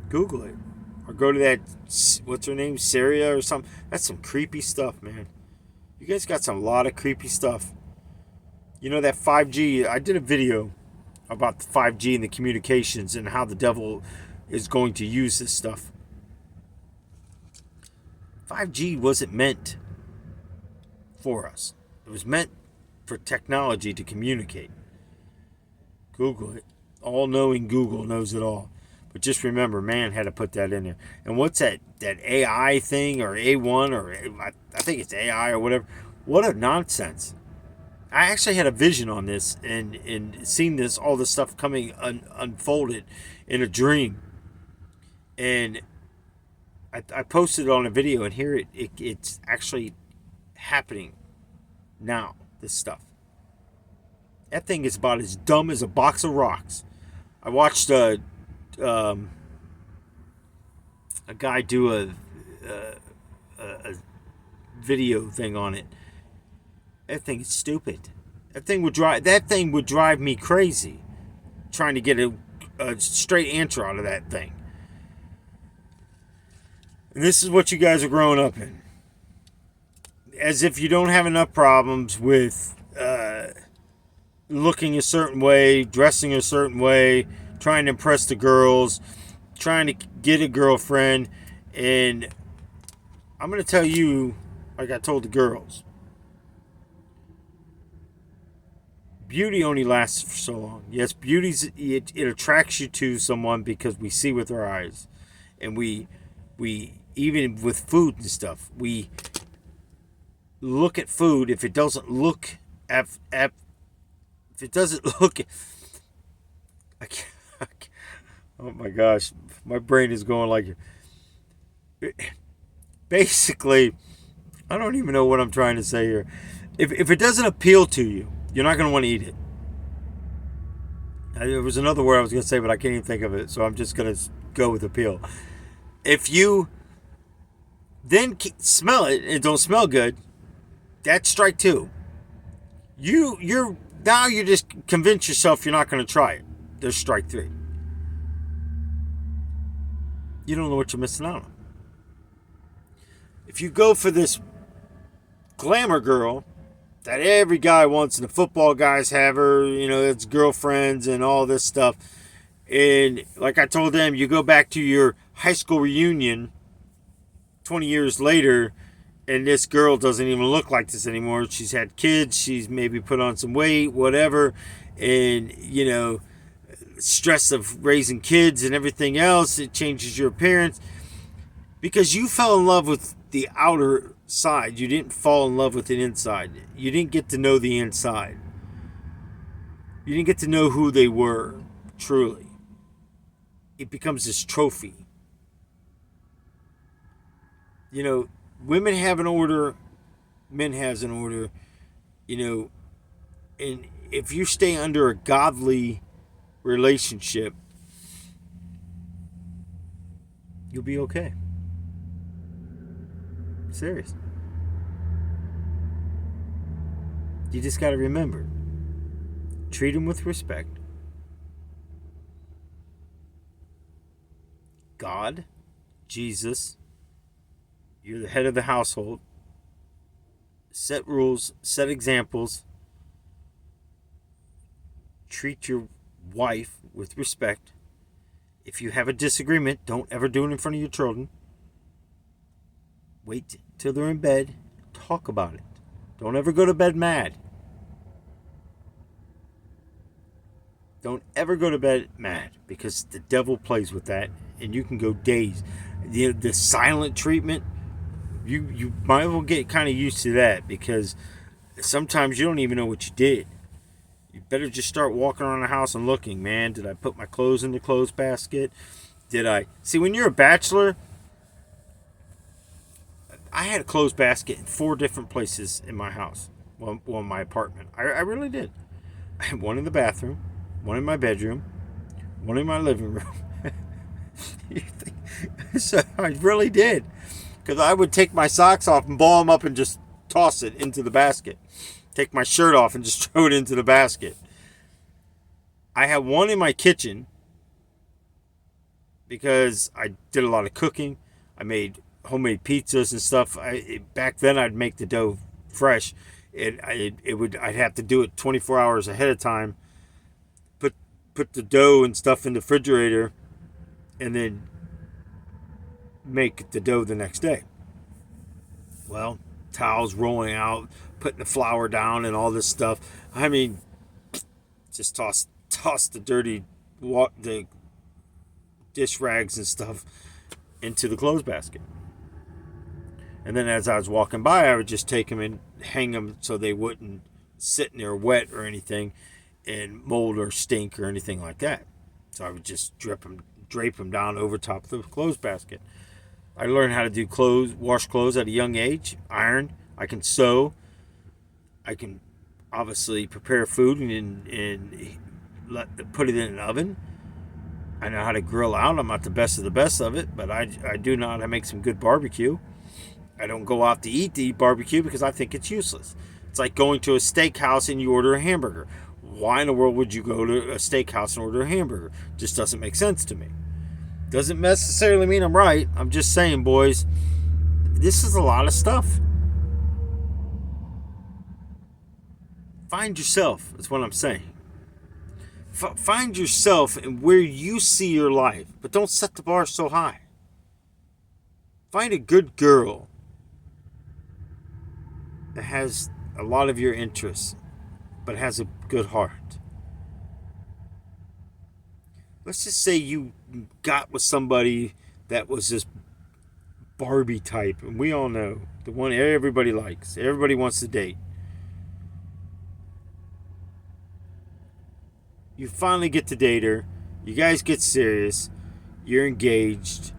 Google it. Or go to that, what's her name, Syria or something. That's some creepy stuff, man. You guys got some lot of creepy stuff. You know that 5G, I did a video about the 5G and the communications and how the devil is going to use this stuff. 5G wasn't meant for us. It was meant for technology to communicate. Google it. All-knowing Google knows it all. But just remember, man had to put that in there. And what's that AI thing or A1 or I think it's AI or whatever. What a nonsense. I actually had a vision on this and seen all this stuff coming unfolded in a dream. And I posted it on a video, and here it's actually happening now, this stuff. That thing is about as dumb as a box of rocks. I watched a guy do a video thing on it. That thing is stupid. That thing would drive me crazy, trying to get a straight answer out of that thing. And this is what you guys are growing up in. As if you don't have enough problems with looking a certain way, dressing a certain way, trying to impress the girls, trying to get a girlfriend. And I'm going to tell you, like I told the girls, beauty only lasts for so long. Yes, it attracts you to someone because we see with our eyes. And we even with food and stuff, we look at food. If it doesn't look if it doesn't look, I can't, oh my gosh, my brain is going like, basically, I don't even know what I'm trying to say here. If it doesn't appeal to you, you're not going to want to eat it. There was another word I was going to say, but I can't even think of it, so I'm just going to go with appeal. If you then smell it and it don't smell good, that's strike two. You're now you just convince yourself you're not going to try it. There's strike three. You don't know what you're missing out on. If you go for this glamour girl that every guy wants, and the football guys have her, it's girlfriends and all this stuff, and like I told them, you go back to your high school reunion 20 years later, and this girl doesn't even look like this anymore. She's had kids, she's maybe put on some weight, whatever, and stress of raising kids and everything else, it changes your appearance because you fell in love with the outer side. You didn't fall in love with the inside. You didn't get to know the inside. You didn't get to know who they were truly. It becomes this trophy. Women have an order, men has an order, and if you stay under a godly relationship, you'll be okay. Serious. You just got to remember, treat them with respect. God, Jesus, you're the head of the household. Set rules, set examples. Treat your wife with respect. If you have a disagreement, don't ever do it in front of your children. Wait till they're in bed. Talk about it. Don't ever go to bed mad. Don't ever go to bed mad, because the devil plays with that, and you can go days. The silent treatment, you might as well get kind of used to that, because sometimes you don't even know what you did. You better just start walking around the house and looking, man. Did I put my clothes in the clothes basket? Did I? See, when you're a bachelor, I had a clothes basket in 4 different places in my house. Well, my apartment. I really did. I had one in the bathroom. one in my bedroom, one in my living room. So I really did. Because I would take my socks off and ball them up and just toss it into the basket. Take my shirt off and just throw it into the basket. I had one in my kitchen because I did a lot of cooking. I made homemade pizzas and stuff. Back then, I'd make the dough fresh. I'd have to do it 24 hours ahead of time. Put the dough and stuff in the refrigerator, and then make the dough the next day. Well, towels rolling out, putting the flour down, and all this stuff. I mean, just toss the dirty the dish rags and stuff into the clothes basket. And then as I was walking by, I would just take them and hang them so they wouldn't sit in there wet or anything and mold or stink or anything like that. So I would just drape them down over top of the clothes basket. I learned how to do wash clothes at a young age, iron. I can sew. I can obviously prepare food and put it in an oven. I know how to grill out. I'm not the best of it, but I do know how to make some good barbecue. I don't go out to eat barbecue because I think it's useless. It's like going to a steakhouse and you order a hamburger. Why in the world would you go to a steakhouse and order a hamburger? Just doesn't make sense to me. Doesn't necessarily mean I'm right. I'm just saying, boys, this is a lot of stuff. Find yourself, is what I'm saying. Find yourself and where you see your life, but don't set the bar so high. Find a good girl that has a lot of your interests, but has a good heart. Let's just say you got with somebody that was this Barbie type, and we all know the one everybody likes, everybody wants to date. You finally get to date her, you guys get serious, you're engaged,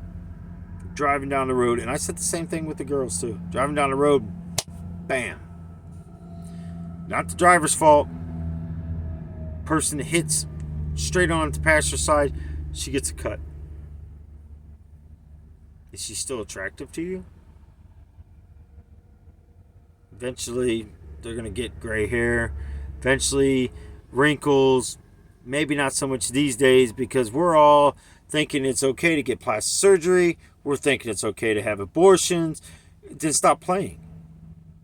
driving down the road, and I said the same thing with the girls too. Driving down the road, bam. Not the driver's fault. Person hits straight on the passenger side, she gets a cut. Is she still attractive to you? Eventually, they're going to get gray hair. Eventually, wrinkles. Maybe not so much these days because we're all thinking it's okay to get plastic surgery. We're thinking it's okay to have abortions. Then stop playing.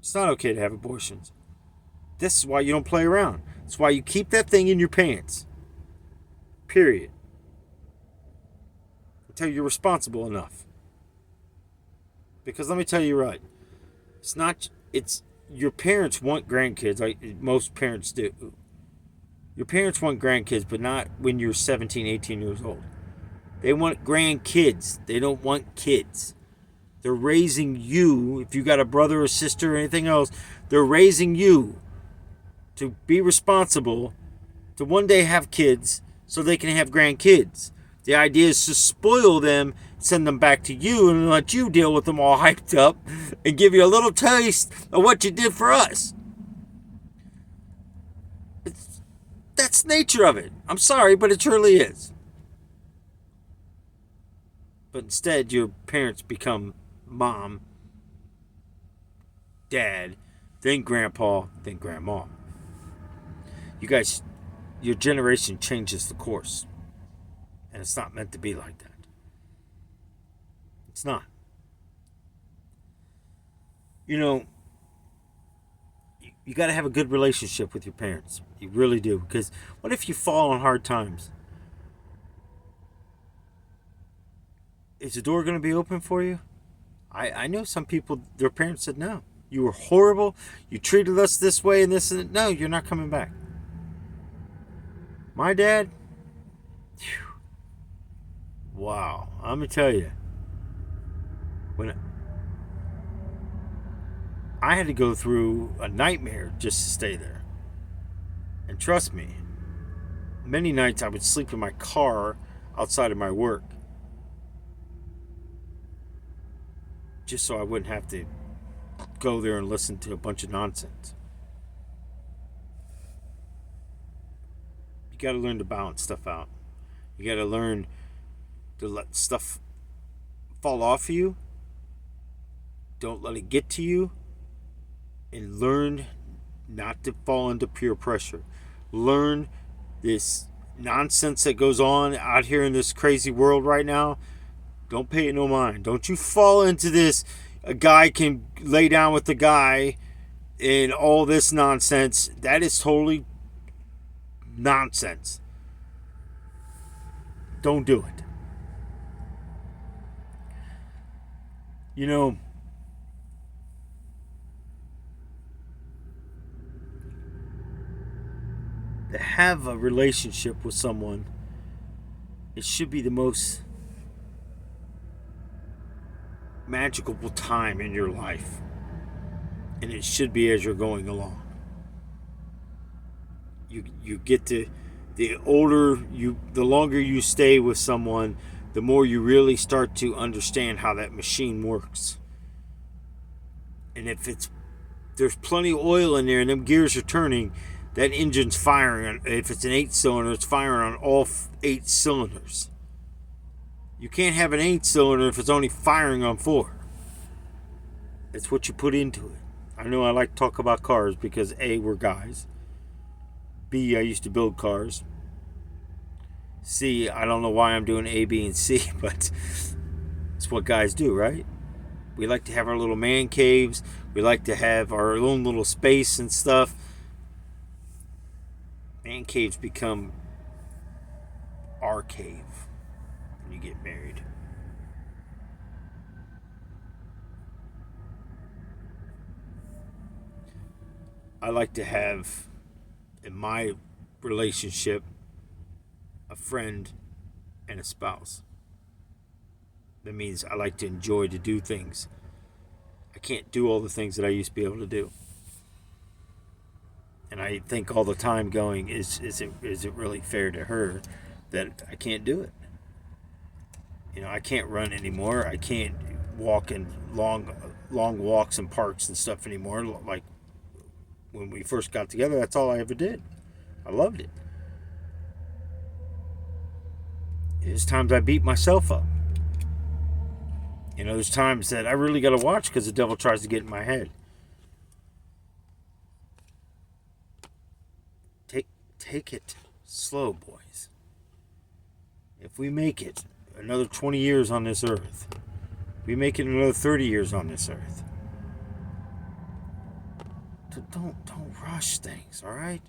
It's not okay to have abortions. This is why you don't play around. It's why you keep that thing in your pants. Period. Until you're responsible enough. Because let me tell you right. It's your parents want grandkids, like most parents do. Your parents want grandkids, but not when you're 17, 18 years old. They want grandkids. They don't want kids. They're raising you. If you got a brother or sister or anything else, they're raising you to be responsible, to one day have kids so they can have grandkids. The idea is to spoil them, send them back to you, and let you deal with them all hyped up and give you a little taste of what you did for us. That's the nature of it. I'm sorry, but it truly is. But instead, your parents become mom, dad, then grandpa, then grandma. You guys, your generation changes the course. And it's not meant to be like that. It's not. You know, you got to have a good relationship with your parents. You really do. Because what if you fall on hard times? Is the door going to be open for you? I know some people, their parents said, no. You were horrible. You treated us this way and this and that. No, you're not coming back. My dad, whew, wow. I'm going to tell you. When I had to go through a nightmare just to stay there. And trust me, many nights I would sleep in my car outside of my work. Just so I wouldn't have to go there and listen to a bunch of nonsense. got to learn to balance stuff out. You got to learn to let stuff fall off you. Don't let it get to you. And learn not to fall into peer pressure. Learn this nonsense that goes on out here in this crazy world right now. Don't pay it no mind. Don't you fall into this. A guy can lay down with a guy and all this nonsense. That is totally nonsense. Don't do it. You know, to have a relationship with someone, it should be the most magical time in your life. And it should be as you're going along. You get to, the longer you stay with someone, the more you really start to understand how that machine works. And if there's plenty of oil in there and them gears are turning, that engine's firing. If it's an 8-cylinder, it's firing on all 8 cylinders. You can't have an 8-cylinder if it's only firing on 4. It's what you put into it. I know I like to talk about cars because A, we're guys. B, I used to build cars. C, I don't know why I'm doing A, B, and C, but it's what guys do, right? We like to have our little man caves. We like to have our own little space and stuff. Man caves become our cave when you get married. I like to have, in my relationship, a friend and a spouse. That means I like to enjoy to do things. I can't do all the things that I used to be able to do. And I think all the time going, is it really fair to her that I can't do it? You know, I can't run anymore. I can't walk in long walks in parks and stuff anymore. Like when we first got together, that's all I ever did. I loved it. There's times I beat myself up. You know, there's times that I really got to watch because the devil tries to get in my head. Take it slow, boys. If we make it another 20 years on this earth, if we make it another 30 years on this earth, don't rush things, all right?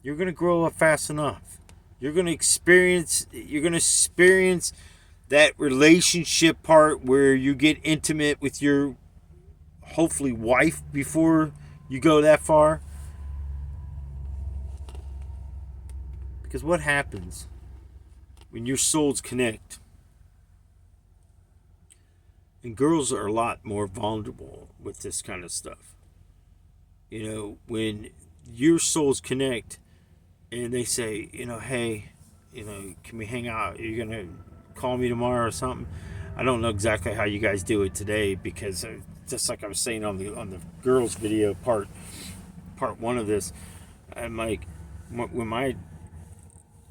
You're going to grow up fast enough. You're going to experience that relationship part where you get intimate with your, hopefully, wife before you go that far. Because what happens when your souls connect? And girls are a lot more vulnerable with this kind of stuff. You know, when your souls connect and they say, you know, hey, you know, can we hang out? Are you going to call me tomorrow or something? I don't know exactly how you guys do it today because just like I was saying on the girls video part 1 of this, I'm like, when my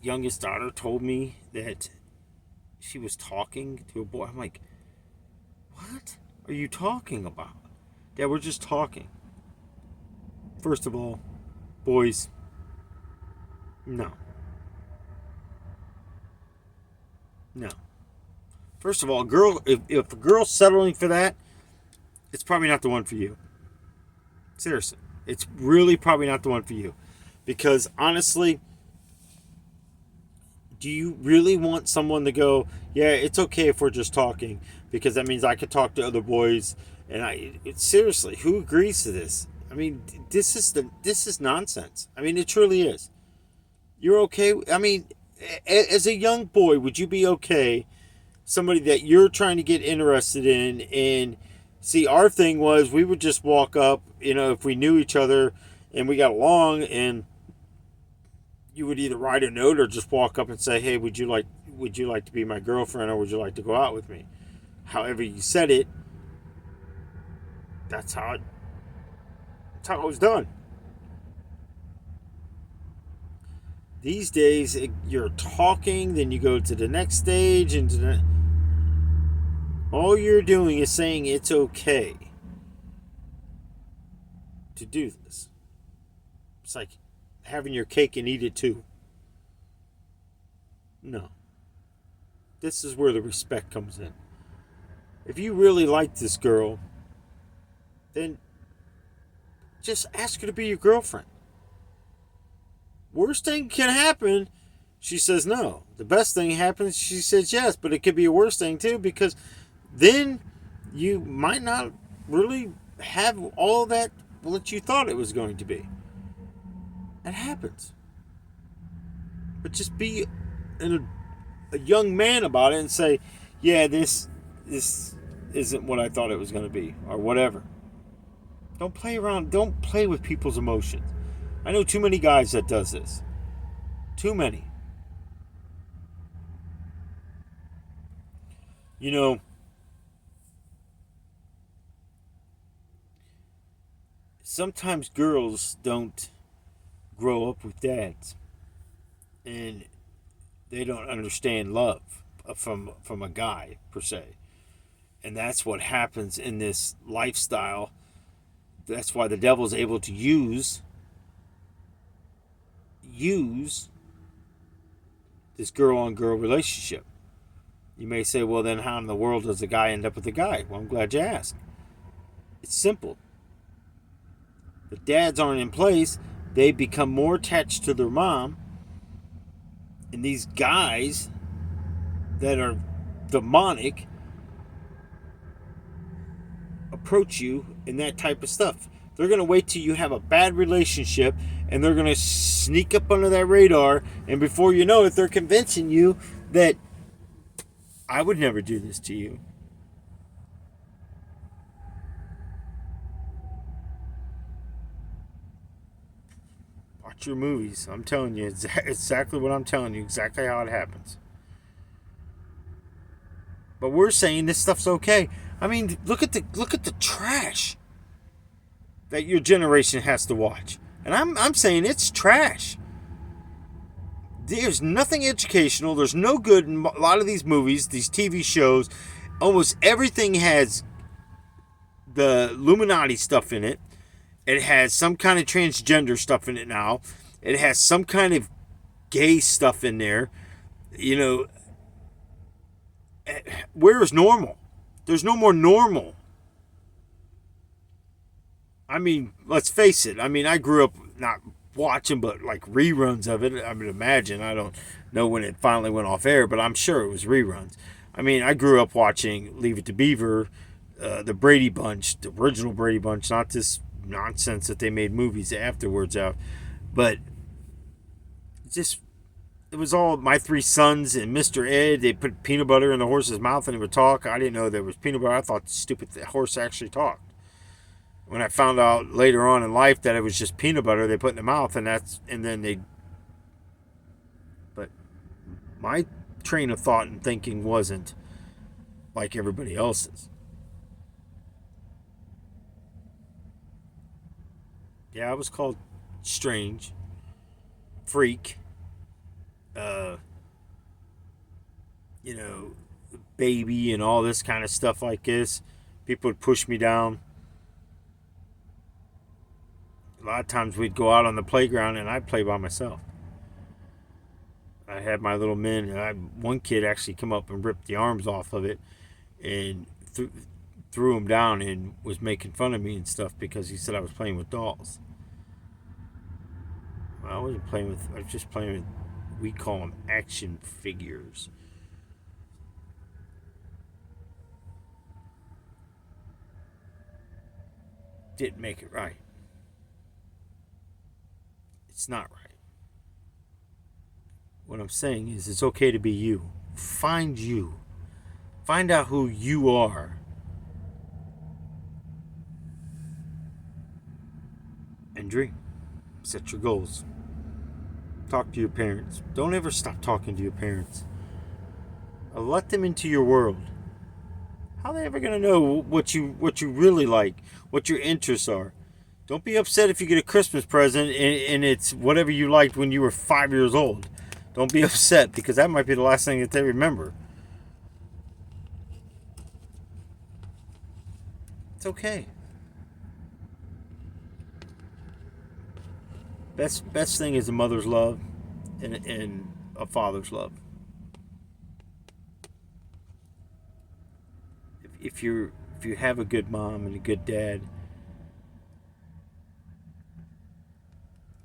youngest daughter told me that she was talking to a boy, I'm like, what are you talking about? Dad, we're just talking. First of all, boys, no. First of all, if a girl's settling for that, it's probably not the one for you. Seriously, it's really probably not the one for you. Because honestly, do you really want someone to go, yeah, it's okay if we're just talking, because that means I could talk to other boys, and seriously, who agrees to this? I mean, this is nonsense. I mean, it truly is. You're okay? I mean, as a young boy, would you be okay, somebody that you're trying to get interested in, and see, our thing was we would just walk up, you know, if we knew each other and we got along, and you would either write a note or just walk up and say, hey, would you like to be my girlfriend, or would you like to go out with me? However you said it, that's how it was done. These days, you're talking, then you go to the next stage, and all you're doing is saying it's okay to do this. It's like having your cake and eat it too. No. This is where the respect comes in. If you really like this girl, then just ask her to be your girlfriend. Worst thing can happen, she says no. The best thing happens, she says yes. But it could be a worse thing too, because then you might not really have all that what you thought it was going to be. That happens. But just be a young man about it and say, yeah, this isn't what I thought it was going to be, or whatever. Don't play around. Don't play with people's emotions. I know too many guys that does this. Too many. You know, sometimes girls don't grow up with dads, and they don't understand love from a guy per se. And that's what happens in this lifestyle. That's why the devil's able to use this girl on girl relationship. You may say, well, then how in the world does a guy end up with a guy? Well, I'm glad you asked. It's simple. The dads aren't in place. They become more attached to their mom. And these guys that are demonic approach you in that type of stuff. They're going to wait till you have a bad relationship, and they're going to sneak up under that radar, and before you know it, they're convincing you that I would never do this to you. Watch your movies. I'm telling you exactly what I'm telling you, exactly how it happens. But we're saying this stuff's okay. I mean, look at the trash that your generation has to watch. And I'm saying it's trash. There's nothing educational. There's no good in a lot of these movies, these TV shows. Almost everything has the Illuminati stuff in it. It has some kind of transgender stuff in it now. It has some kind of gay stuff in there. You know, where is normal? There's no more normal. I mean, let's face it. I mean, I grew up not watching, but like reruns of it. I would imagine. I don't know when it finally went off air, but I'm sure it was reruns. I mean, I grew up watching Leave It to Beaver, the Brady Bunch, the original Brady Bunch, not this nonsense that they made movies afterwards of. But just, it was all My Three Sons and Mr. Ed. They put peanut butter in the horse's mouth and he would talk. I didn't know there was peanut butter. I thought the stupid horse actually talked. When I found out later on in life that it was just peanut butter they put in the mouth, but my train of thought and thinking wasn't like everybody else's. Yeah, I was called strange, freak, baby and all this kind of stuff like this. People would push me down. A lot of times we'd go out on the playground and I'd play by myself. I had my little men, and one kid actually come up and ripped the arms off of it and threw them down and was making fun of me and stuff because he said I was playing with dolls. I was just playing with, we call them action figures. Didn't make it right. It's not right. What I'm saying is it's okay to be you. Find you. Find out who you are. And dream. Set your goals. Talk to your parents. Don't ever stop talking to your parents. Let them into your world. How are they ever going to know what you really like, what your interests are? Don't be upset if you get a Christmas present and it's whatever you liked when you were 5 years old. Don't be upset because that might be the last thing that they remember. It's okay. Best thing is a mother's love and a father's love. If you have a good mom and a good dad,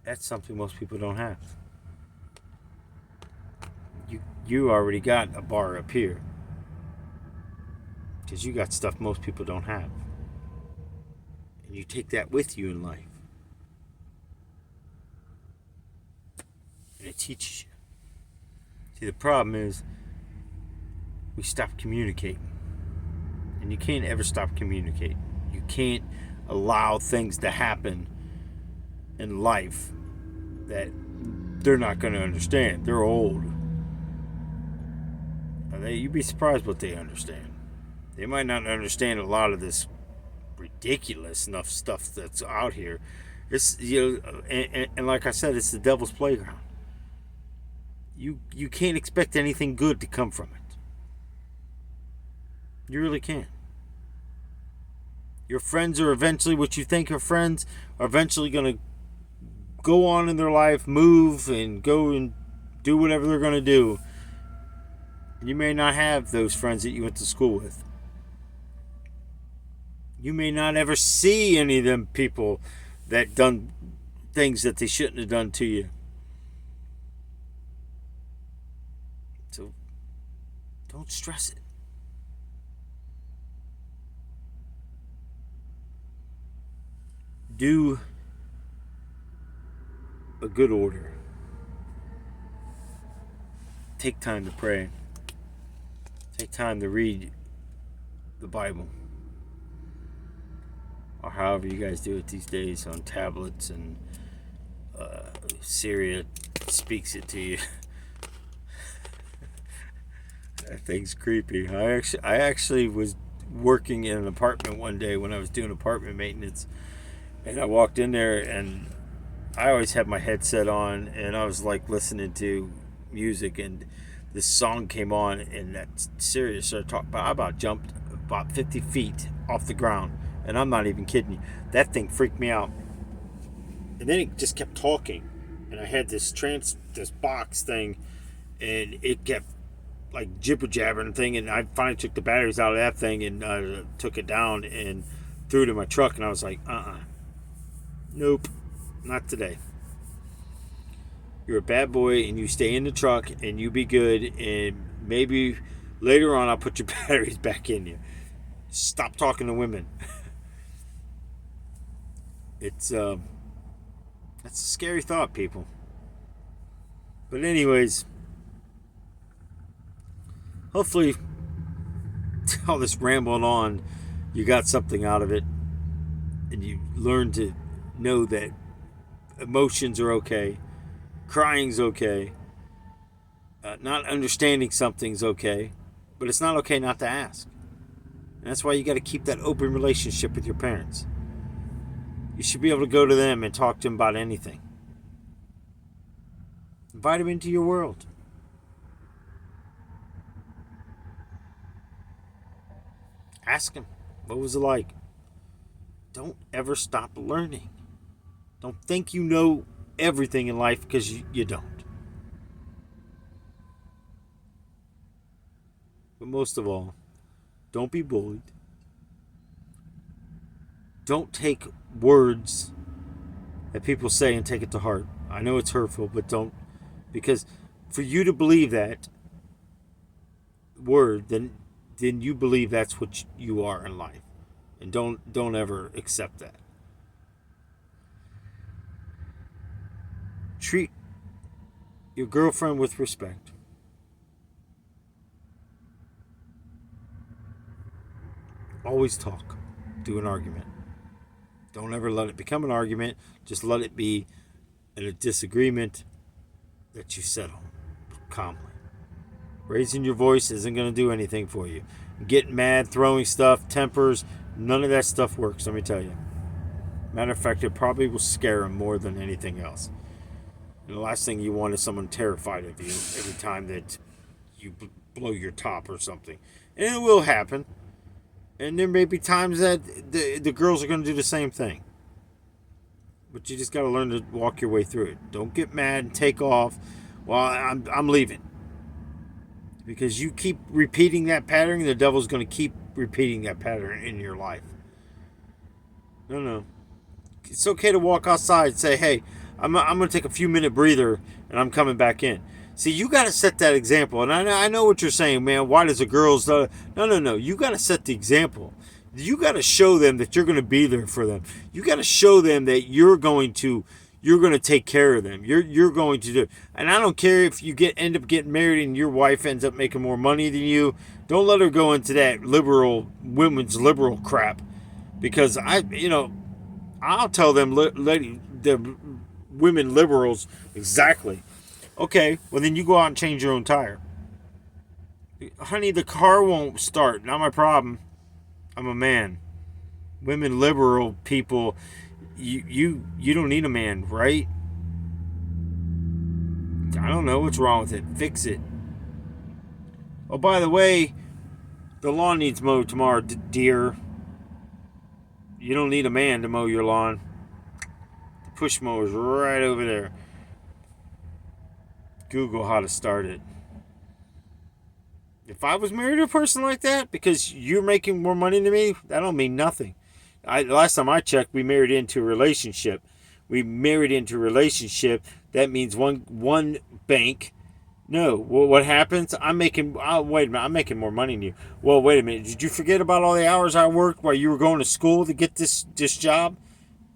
that's something most people don't have. You already got a bar up here because you got stuff most people don't have, and you take that with you in life, and it teaches you. See, the problem is we stop communicating, and you can't ever stop communicating. You can't allow things to happen in life that they're not going to understand. They're old. You'd be surprised what they understand. They might not understand a lot of this ridiculous enough stuff that's out here. It's and like I said, it's the devil's playground. You can't expect anything good to come from it. You really can't. Your friends are eventually, what you think are friends, are eventually going to go on in their life, move, and go and do whatever they're going to do. You may not have those friends that you went to school with. You may not ever see any of them people that done things that they shouldn't have done to you. So don't stress it. Do a good order. Take time to pray. Take time to read the Bible, or however you guys do it these days on tablets, and Syria speaks it to you. That thing's creepy. I actually was working in an apartment one day when I was doing apartment maintenance, and I walked in there, and I always had my headset on, and I was like listening to music, and this song came on, and that Sirius started talking about. I about jumped about 50 feet off the ground, and I'm not even kidding you. That thing freaked me out. And then it just kept talking, and I had this box thing, and it kept like jibber jabbering thing, and I finally took the batteries out of that thing and took it down and threw it in my truck, and I was like, nope, not today. You're a bad boy, and you stay in the truck, and you be good, and maybe later on I'll put your batteries back in you. Stop talking to women. That's a scary thought, people. But anyways, hopefully all this rambling on, you got something out of it, and you learn to know that emotions are okay. Crying's okay. Not understanding something's okay. But it's not okay not to ask. And that's why you got to keep that open relationship with your parents. You should be able to go to them and talk to them about anything. Invite them into your world. Ask them, what was it like? Don't ever stop learning. Don't think you know everything in life, because you don't. But most of all, don't be bullied. Don't take words that people say and take it to heart. I know it's hurtful, but don't, because for you to believe that word, then you believe that's what you are in life, and don't ever accept that. Treat your girlfriend with respect. Always talk. Do an argument. Don't ever let it become an argument. Just let it be a disagreement that you settle calmly. Raising your voice isn't going to do anything for you. Getting mad, throwing stuff, tempers, none of that stuff works, let me tell you. Matter of fact, it probably will scare them more than anything else. And the last thing you want is someone terrified of you every time that you blow your top or something. And it will happen. And there may be times that the girls are going to do the same thing. But you just got to learn to walk your way through it. Don't get mad and take off. Well, I'm leaving. Because you keep repeating that pattern, the devil's going to keep repeating that pattern in your life. No. It's okay to walk outside and say, hey, I'm going to take a few minute breather and I'm coming back in. See, you got to set that example. And I know what you're saying, man. Why does the girls... No. You got to set the example. You got to show them that you're going to be there for them. You got to show them that you're going to take care of them. You're going to do it. And I don't care if you end up getting married and your wife ends up making more money than you. Don't let her go into that women's liberal crap. Because I'll tell them, the women liberals, exactly. Okay, well then you go out and change your own tire. Honey, the car won't start. Not my problem. I'm a man. Women liberal people, you don't need a man, right? I don't know what's wrong with it. Fix it. Oh, by the way, the lawn needs mowed tomorrow, dear. You don't need a man to mow your lawn. The push mower's right over there. Google how to start it. If I was married to a person like that, because you're making more money than me, that don't mean nothing. Last time I checked, we married into a relationship. That means one bank. No, well, what happens? I'm making more money than you. Well, wait a minute. Did you forget about all the hours I worked while you were going to school to get this job?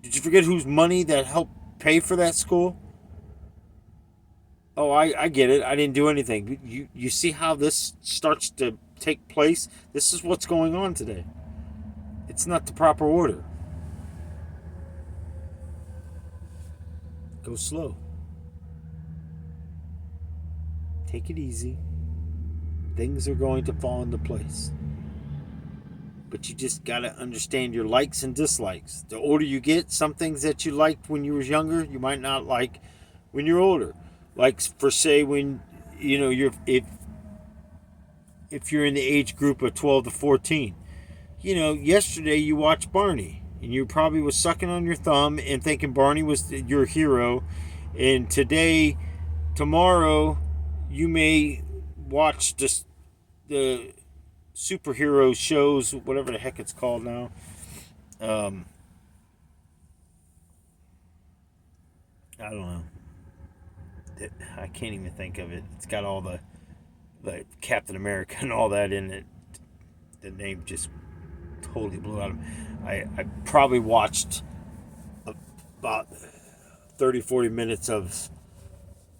Did you forget whose money that helped pay for that school? Oh, I get it. I didn't do anything. You see how this starts to take place? This is what's going on today. It's not the proper order. Go slow. Take it easy. Things are going to fall into place. But you just got to understand your likes and dislikes. The older you get, some things that you liked when you were younger, you might not like when you're older. Like, for say, when if you're in the age group of 12 to 14, yesterday you watched Barney and you probably was sucking on your thumb and thinking Barney was your hero, and tomorrow you may watch the superhero shows, whatever the heck it's called now. I don't know. I can't even think of it. It's got all the Captain America and all that in it. The name just totally blew out of me. I probably watched about 30-40 minutes of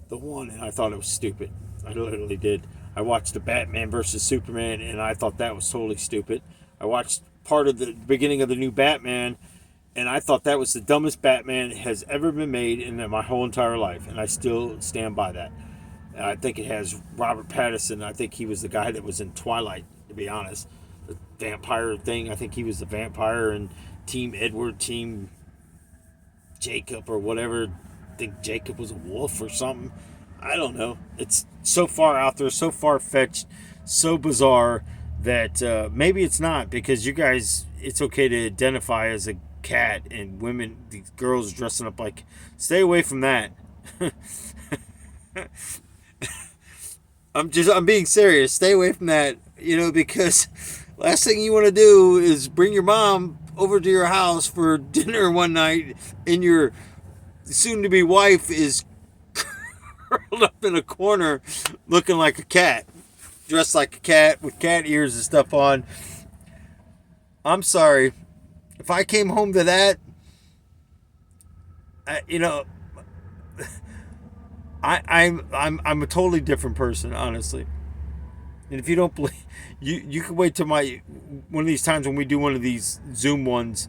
the one, and I thought it was stupid. I literally did. I watched the Batman versus Superman, and I thought that was totally stupid. I watched part of the beginning of the new Batman, and I thought that was the dumbest Batman has ever been made in my whole entire life. And I still stand by that. I think it has Robert Pattinson. I think he was the guy that was in Twilight, to be honest. The vampire thing. I think he was the vampire in Team Edward, Team Jacob, or whatever. I think Jacob was a wolf or something. I don't know. It's so far out there, so far-fetched, so bizarre that maybe it's not, because you guys, it's okay to identify as a cat, and women, these girls dressing up like, stay away from that. I'm being serious. Stay away from that, because last thing you want to do is bring your mom over to your house for dinner one night, and your soon-to-be wife is curled up in a corner looking like a cat, dressed like a cat with cat ears and stuff on. I'm sorry. If I came home to that, I'm a totally different person, honestly. And if you don't believe, you can wait till one of these times when we do one of these Zoom ones,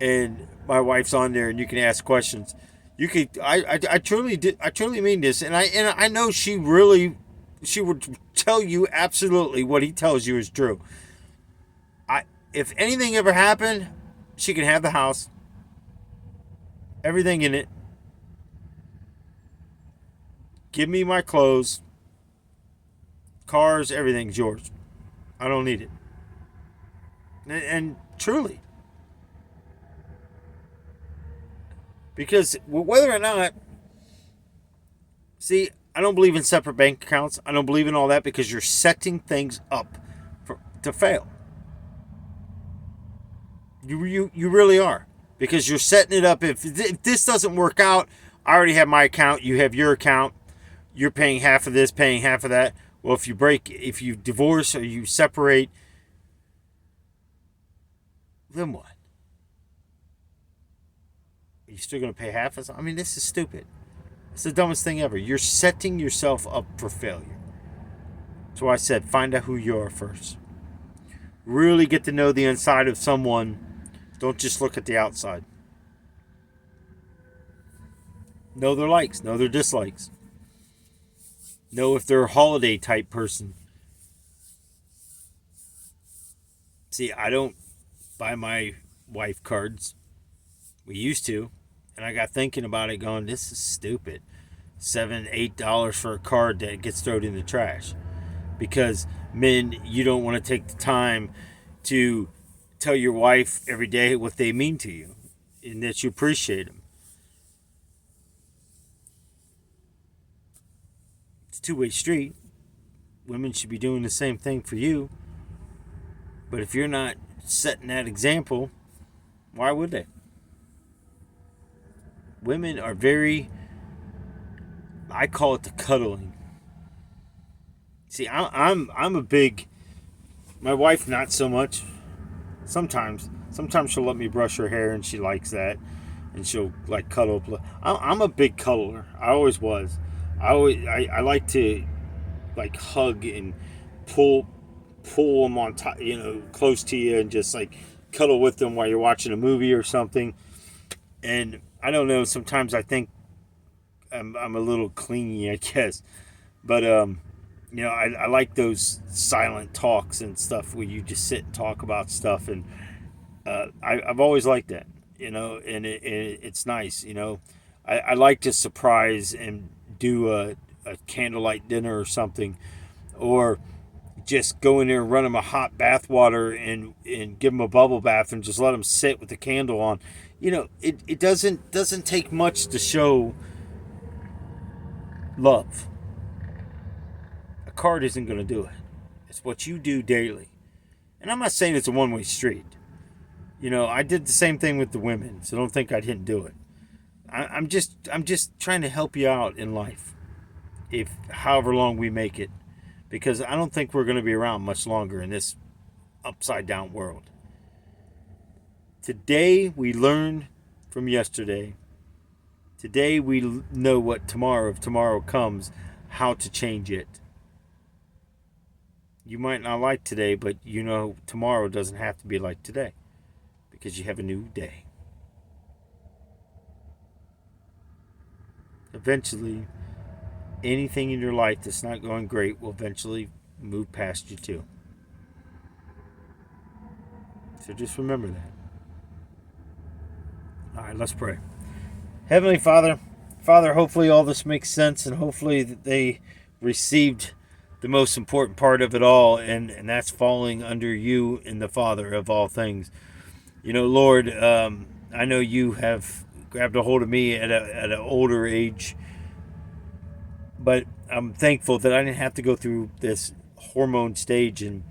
and my wife's on there, and you can ask questions. You could, I truly mean this, and I know she would tell you absolutely what he tells you is true. If anything ever happened, she can have the house. everything in it. Give me my clothes, cars, everything's yours. I don't need it. And truly, because whether or not, see, I don't believe in separate bank accounts. I don't believe in all that because you're setting things up to fail. You really are, because you're setting it up. If this doesn't work out, I already have my account. You have your account. You're paying half of this, paying half of that. Well, if you divorce or you separate, then what? Are you still going to pay half of it? I mean, this is stupid. It's the dumbest thing ever. You're setting yourself up for failure. That's why I said find out who you are first. Really get to know the inside of someone. Don't just look at the outside. Know their likes, know their dislikes. Know if they're a holiday type person. See, I don't buy my wife cards. We used to. And I got thinking about it going, this is stupid. $7, $8 for a card that gets thrown in the trash. Because men, you don't want to take the time to tell your wife every day what they mean to you and that you appreciate them. It's a two-way street. Women should be doing the same thing for you. But if you're not setting that example, why would they? Women are very, I call it the cuddling. See, I'm a big, my wife not so much. Sometimes she'll let me brush her hair and she likes that, and she'll like cuddle up. I'm a big cuddler. I always was. I like to like hug and pull them on top, close to you, and just like cuddle with them while you're watching a movie or something. And I don't know. Sometimes I think I'm a little clingy, I guess, but I like those silent talks and stuff where you just sit and talk about stuff, and I've always liked that, and it's nice, I like to surprise and do a candlelight dinner or something, or just go in there and run them a hot bath water and give them a bubble bath and just let them sit with the candle on. It doesn't take much to show love. A card isn't going to do it. It's what you do daily. And I'm not saying it's a one-way street. I did the same thing with the women, so don't think I didn't do it. I'm just trying to help you out in life, if however long we make it, because I don't think we're going to be around much longer in this upside down world. Today we learned from yesterday. Today we know what tomorrow, if tomorrow comes, how to change it. You might not like today, but tomorrow doesn't have to be like today, because you have a new day. Eventually, anything in your life that's not going great will eventually move past you too. So just remember that. All right, let's pray. Heavenly Father, hopefully all this makes sense, and hopefully that they received the most important part of it all, and that's falling under you and the Father of all things. Lord, I know you have grabbed a hold of me at an older age, but I'm thankful that I didn't have to go through this hormone stage and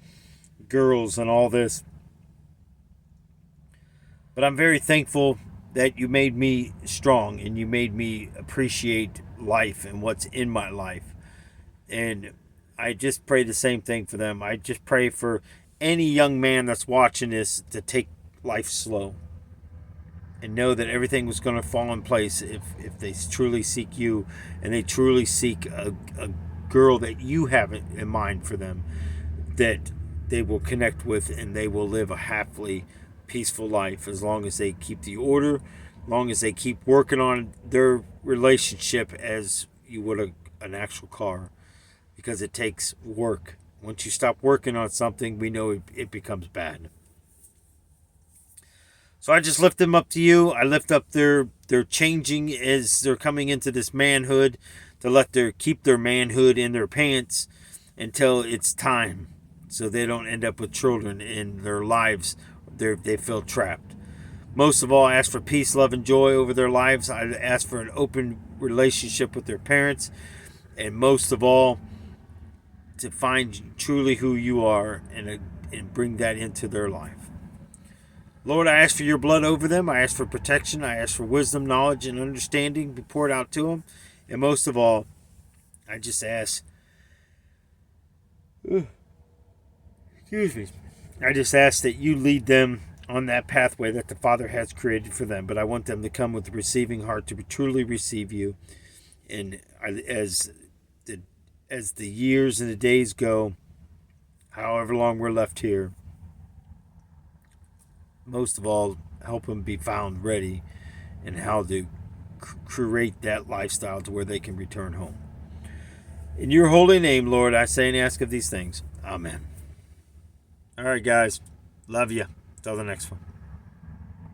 girls and all this. But I'm very thankful that you made me strong and you made me appreciate life and what's in my life. And I just pray the same thing for them. I just pray for any young man that's watching this to take life slow and know that everything was going to fall in place if they truly seek you, and they truly seek a girl that you have in mind for them, that they will connect with, and they will live a happily, peaceful life as long as they keep the order, as long as they keep working on their relationship as you would an actual car, because it takes work. Once you stop working on something, we know it becomes bad. So I just lift them up to you. I lift up their changing as they're coming into this manhood, to let their keep their manhood in their pants until it's time, so they don't end up with children in their lives. They feel trapped. Most of all, I ask for peace, love, and joy over their lives. I ask for an open relationship with their parents, and most of all, to find truly who you are, and bring that into their life. Lord, I ask for your blood over them. I ask for protection. I ask for wisdom, knowledge, and understanding be poured out to them. And most of all, I just ask, excuse me, I just ask that you lead them on that pathway that the Father has created for them. But I want them to come with a receiving heart, to truly receive you. And as the years and the days go, however long we're left here, most of all, help them be found ready and how to create that lifestyle to where they can return home. In your holy name, Lord, I say and ask of these things. Amen. All right, guys. Love you. Till the next one.